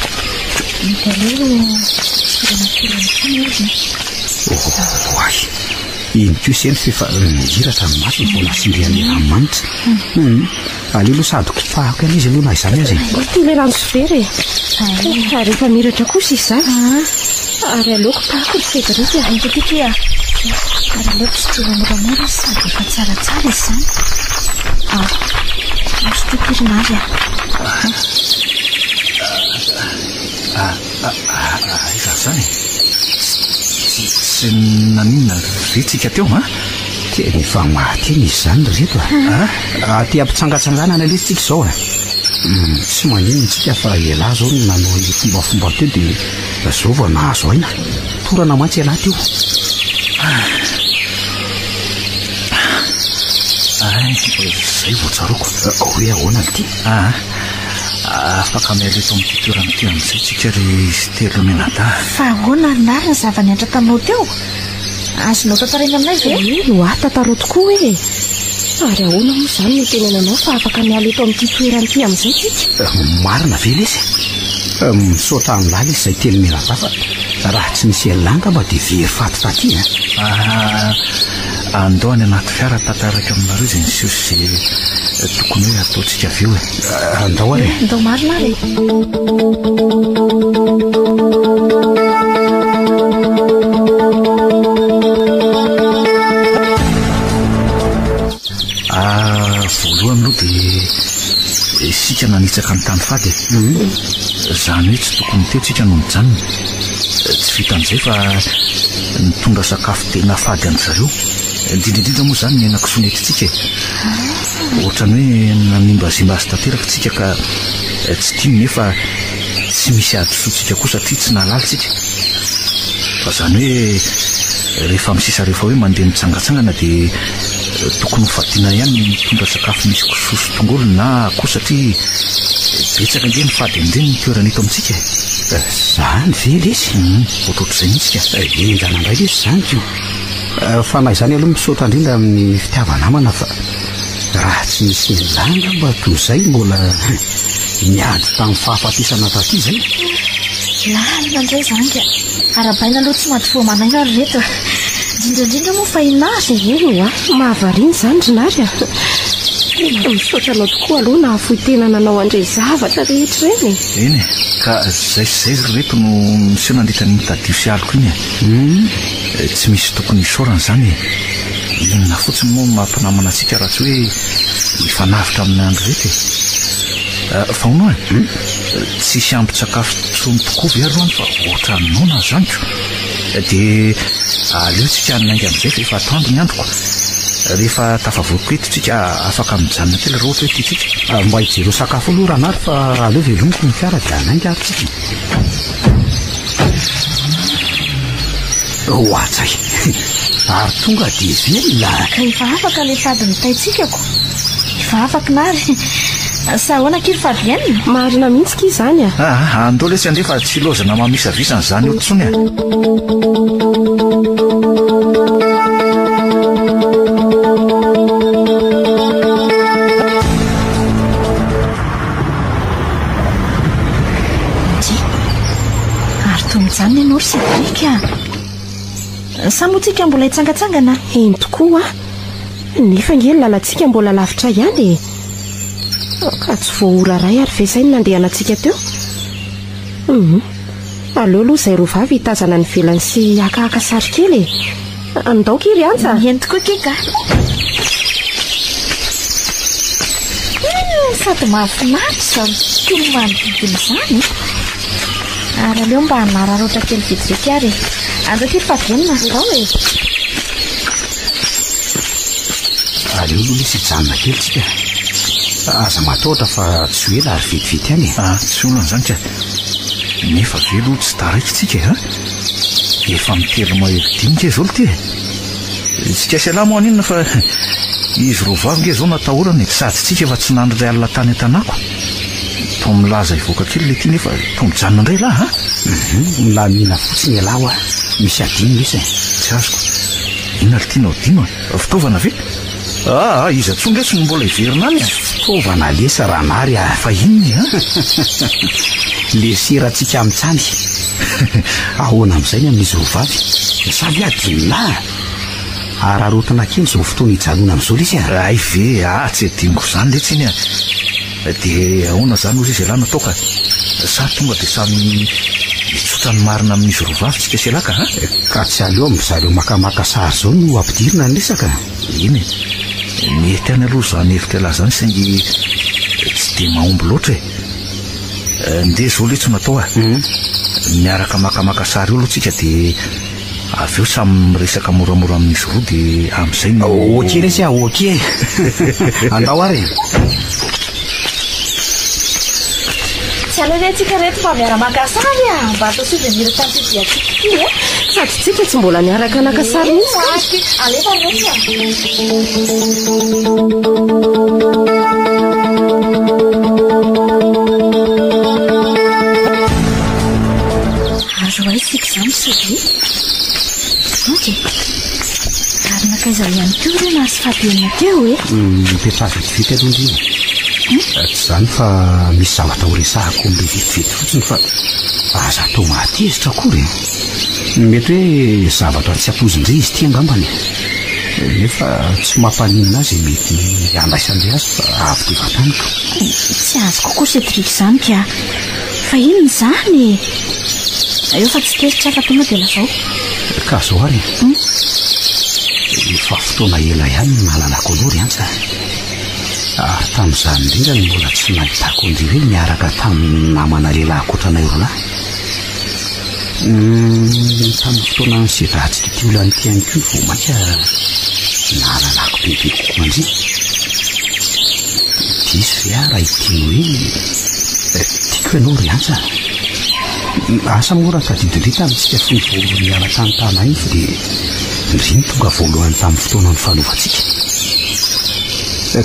dia aleo ay iny ko seny fefa nihiratra ny masony vao nasindrian'ny ranomanitra aleo aloha sady kopahako ihany izy aloha na izany azy ty le rano sovery ary efa miratra kosa izy zany ary aleoko pahako ny fedreky aikotiky ary aleoko sotrona moramora izy sady efa tsaratsara izy zany mosotokirina azy iza zany sy naninona retsika teo teny efa mahateny izy zany reto ty ampitsangatsanganana lesitsika izao tsy manino tsika fa ela zao no nanao fombafomba teo dia zao vao nahazo aina torana mantsy ela teo zay voatsaroko hoe ahoana ty afaka mialeto amin'ity toerana ty amin'izay tsika ry telo menada fa ahoana nary ny zava-niantra taminao teo azonao tantarena aminay ve no atataro tokoa hoe ary ahoana moa zany no tenenanao fa afaka mialeto amin'ity toerana ty amin'izay tsika marina ve lesy misaotra an'lala izy izay telo menada fa raha tsy misy elanga mba dia very faty taty andao any anaty fiara tantaraka aminareo zay nisio sy tokony hoe ataontsika avy eo andao ary andao marina ary voalohany aloha dia sika nanitsaka ny tany fady zany hoe tsy tokony teo tsika no mijanona tsy vitan'izay fa nitondra sakafo tena fady an'zareo indrindrindrindra moa zany menako sonetritsika ohatrany hoe nanimbazimba azy tanteraka tsika ka tsy tiany nefa tsy misy adosotsika koa satria tsy nalalitsika fa zany hoe rehefa misisa rehefa hoe mandeha mitsangatsangana dia tokony hofadiana ihany mitondra sakafo misy kososo tongolo na koa satria betsaka nge nifady amindreny ny toerana eto amintsika zany ve lesy ohatroatr'izay mihitsika endana indray lesy zany ko fa na izany aloha misaotra indrindra amin'ny fitiavanamana fa raha tsy misy nylanga mba toy izay mbola miady tamin'ny fahafatisana taty zay lalina indray zany ka arabaina aloha tsy mady foamanaina ary reto indrindrindrindra moa fa inazy eno mahavariany zany rinary misaotra anao tokoa aloha na hafoy tena nanao andray zavatra rehetra reny eny ka zay reto no miseo nandritra ny mitadio sy aloko iny tsy misy tokony isaorana zany inona fotsiny moa mampinamana antsika raha tsy hoe mifanavitra amin'ny andro rety fa hono tsy isy ampy-tsakafo tsony tokoa ve aroany fa ohatra nona zanyko dia aleo tsika nainga amin'izay fa efa atoandro ny androko rehefa tafavoako eto tsika afaka mijanona kely raha ohatra hoe tiatsika mba hijero sakafo aloha raha nary fa aleo velomiko ny fiara dia anainga ary tsika hoatsay ary tonga dia velona ka efa afaka le fady nitaitsikako efa afaka nary sa ahoana kiry fady ihany marina mihitsy ki zany andao lesy andefa tsy lozana mamisavisana zany eo tsony motsika mbola hitsangatsangana eny tokoa nefa ngely lalantsika mbola lavitra ihany ka tsy voaora ray ary vesainy nandehanantsika teo aleo aloha izay roa vavy hitazana ny velany sy akahaka sary kely andaoka iry antsa eny tokoa keka sady mahafinaritra tolo manodidina izany ary aleo mba hanararoatra kely vetivety ary andro ty favenina zao e aleo aloha misy hijanona kely tsika aza mataotra fa tsy hoe la ary vetivety any tsy olona zany ka nefa velo tsy taraikitsika efa mitelo mahevidinika zao ty tsika sy alamo aninona fa izy roa vavy nge zao natahorany sady tsika efa tsy nandro ray alina tany an-tanako to milaza ivoaka kely le ty nefa to mijanona indray lahy milamina fotsiny alao misy adino isy tsy azoko inona le tiana adino fitaovana ve izy atsonga tsy mbola hiverina any fitaovana lesa raha nary fa inony le serantsika amintsany ahoana amin'izay ny amin'izy roa vavy sady adinona ararotina kely zao fotoana hijanona amin'izao lesy ay ve tsy adinoko izany le tsiny dia ahoana zany ozy izy alay nataoka sady tonga dia samy mitsotra ny marina amin'izy roa vavy tsika sy alaka ka tsy aleo amin'izareo makamaka sary zao no ampidirina ny resaka iny mety any aloha zany hevitra lahy zany saingy tsy dia mahomby loatra ndeha zao le tsy natao miaraka makamaka sary eo aloha tsika dia avy eo samy miresaka moramora amin'izy roa dia amin'izay oke resy oke andao ary tsy aleo le tsika reto mba miara-maka sary mba atao souvenir tamin'ity diatsika sady tsika tsy mbola niaraka naka sary misy alefa reto azo ay sika izany sady oke ary nakaizao ihany keo re na sy fahabenina teo mipetraha vetivety aloha indrina tsy izany fa misy zavatra horesahako am'le vetivety fotsiny fa aza atao mahatezitra akory mety hoe zavatra tsy ampozindray izy ty angambany nefa tsy mampaninina azy mety andraisan'izay azy fa avy dia vataniko tsy azo kokoa Cédric izany ka fa inona izany eo fa tsy tezitra fa tonga dia lazao ka zao ary efa fotoana ela ihany ny mahalalako alory antsa ary tamin'izany indrindra ny mbola tsy nahitako an'izay hoe miaraka tamin'ny namana lehilahy akoatranay rolahy tamin'ny fotoana izay rahantsika ty olany ty ihany koa vao mainka nahalalako bebe kokoa an'izay diso ve raha itiano hoe tiako ianao ry antsa asa mora tadidindray tamintsika fony voalohany miara-tanytana iny fa dia ndriny tonga voalohany tamin'ny fotoana ny fanaovantsika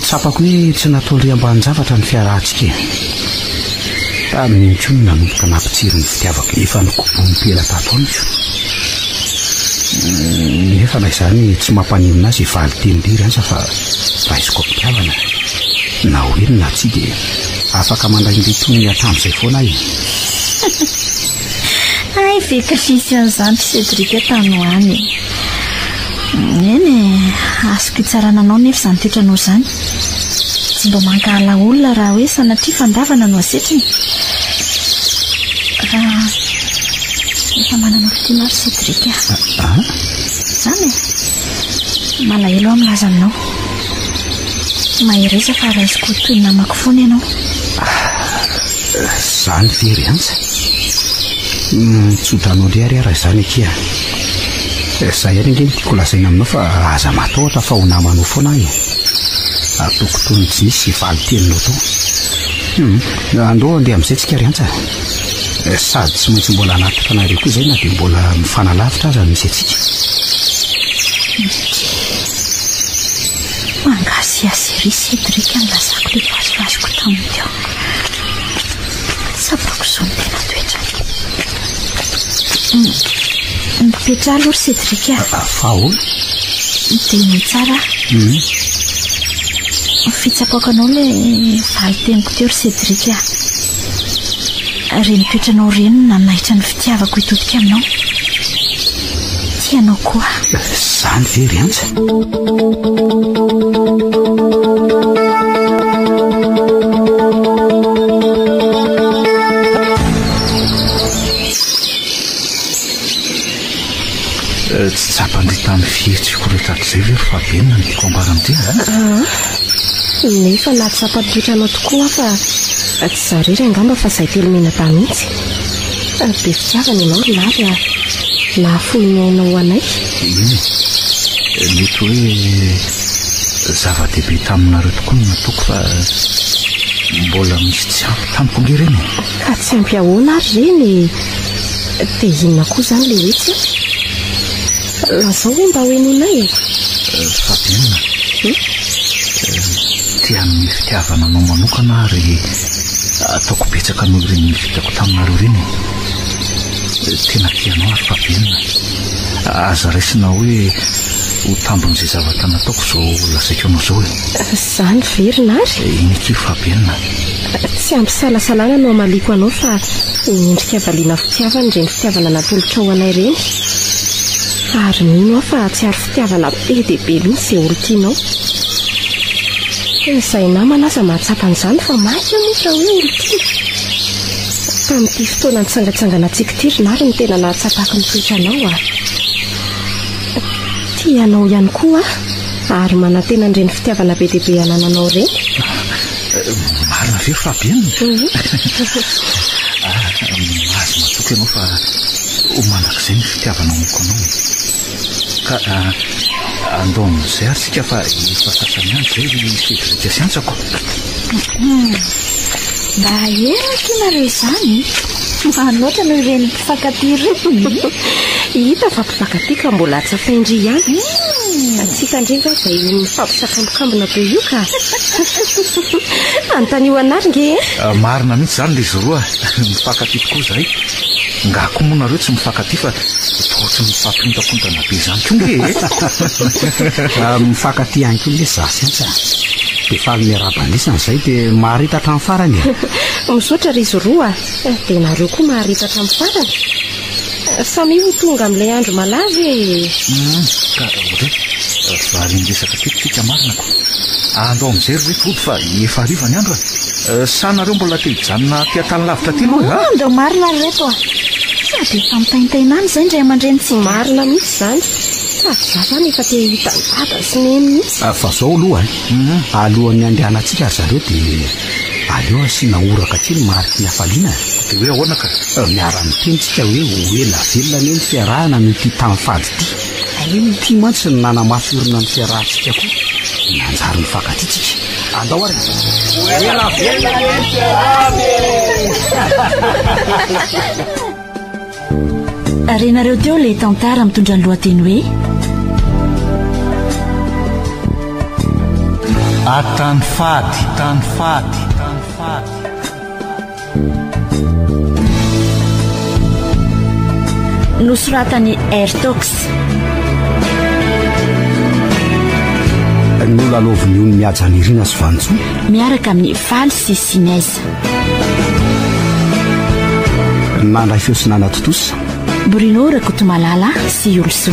tsapako hoe tsy natao ry ambany-javatra ny fiarahantsika tamin'iny koa no nanomboka nampitsiry ny fitiavako efa nikobompela tato amiko nefa na izany tsy mampaninina azy evaly tenodiry ansa fa rahaiziko ampitiavana na hoeny na tsy dia afaka mandrain'ilay hatramin'izay foana ay veka sisy an'izany Cédric tanoany eny azoko hitsarana anao nefa izany toetranao izany tsy mba mankahala olona raha hoe sanatria fandavana no asetriny raha efa manana fitiana ary Cédric izany malahelo aho milaza aminao mahereza fa rahaiziko toy namako foana ianao izany very antsa mitsodranao indray ary raha izany akia izay ihany nge tiako lazaina aminao fa aza matahotra fa ho namanao foana ataoko toy ny tsy misy valy teninao tao andao andeha amin'izay tsika ry antsa sady tsy maintsy mbola anatrika anareo koa izay na dia mbola mifanalavitra aza misy atsika mangasiasery Cédric nylazako le vazovazoko taminy teo sabako izao ny tena toetra mipetra alory Cédric fahoana dia ny tsara fitsapoakanao le valy teniko teo ry Cédric reny toetranao reny nanahitra ny fitiavako hitodika aminao tianao koa zany very antsa tsy tsapandritany fihetsiko rehetatrazay ve fa benina ny tiako ambarany ty nefa na tsapadritranao tokoa fa tsy zarery angamba fa zay telo menata mihitsy be fitiavana ianao ry nary nahafoinainao anay iny mety hoe zava-dehibe taminareo tokoa no nataoko fa mbola misy tsy ampy tamiko nge reny ka tsy ampy ahoana ary reny dia inona koa zany le hetsy lazao hoe mba hoenonay fa benina tia amin'ny fitiavana anao manokana ary ataoko betsaka noho ireny vitako taminareo reny tena tianao ary fa benina aza raisina hoe ho tambon'izay zavatra nataoko zao lazaiko anao zao zany verina ary iny kio fa benina tsy ampy salasalana no amaliko anao fa nyendrika avaliana fitiavana ireny fitiavana natolotra ao anay reny ary mino aho fa tsy ary fitiavana be dia be mihitsy izay olo tianao izay namana aza mahatsapan'izany fa maika moa fa hoe olo tia tamin'ity fotoana nitsangatsanganatsika ity ry nary ny tena nahatsapako ny toetranao tianao ihany koa ary manantena an'ireny fitiavana be dia be anananao ireny marina very fa benina azo matoka ianao fa ho manak'izay ny fitiavana moko anao ka andao amin'izay ary sika fa efa sasany andro zay fedrika sy antsako mba erakynareo izany manoatra no ireny mpifankaty reny hita fa mpifankaty ka mbola atsafaindry ihany atsika indrindra zay mifampisakambokambona be io ka antanio anary nge marina mihitsy zany le izy roa mifankaty tokoa zahay ngako moa nareo tsy mifankaty fa tohatry mifampirontakontana be zany ko nge mifankaty ihany ko le zasy antsa dia faly miarabanisana izay dia maharitatra amin'ny farany misaotra ry izy roa dia nareo koa maharitatra amin'ny farany samy ho tonga amin'ilay andro malaza ka ohatray varynyresaka tetika marinako andao amin'izay ry reto ody fa efa ariva ny andro sa nareo mbola te hijanona tiatany lavitra ty aloha andao marina ry reto sady efa mitaintainany izay ndray aman-dreny tsy marina mihitsy zany sady za zany efa te hita nivata sy neny mihitsy fa zao aloha alohan'ny andehanantsika ary zareo dia aleo asiana oraka kely mariky ny hafaliana dia hoe ahoana ka miara-mitentsika hoe ela velona ny ny fiarahana no ty tamin'ny fady ity ty mantsy ny nanamaforona ny fiarahantsika koa nanjary mifankatytsika andao ary ela velona ny ny fiarahany renareo teo le tantara mitondra ny lohateny hoe atany fady tany fady nosoratany Airtox nolaloviny ony miajanirina sy vanitso miaraka amin'ny faly sy sinaiza nandray feo sy nanatotosa Bruno Rakotomalala sy Olso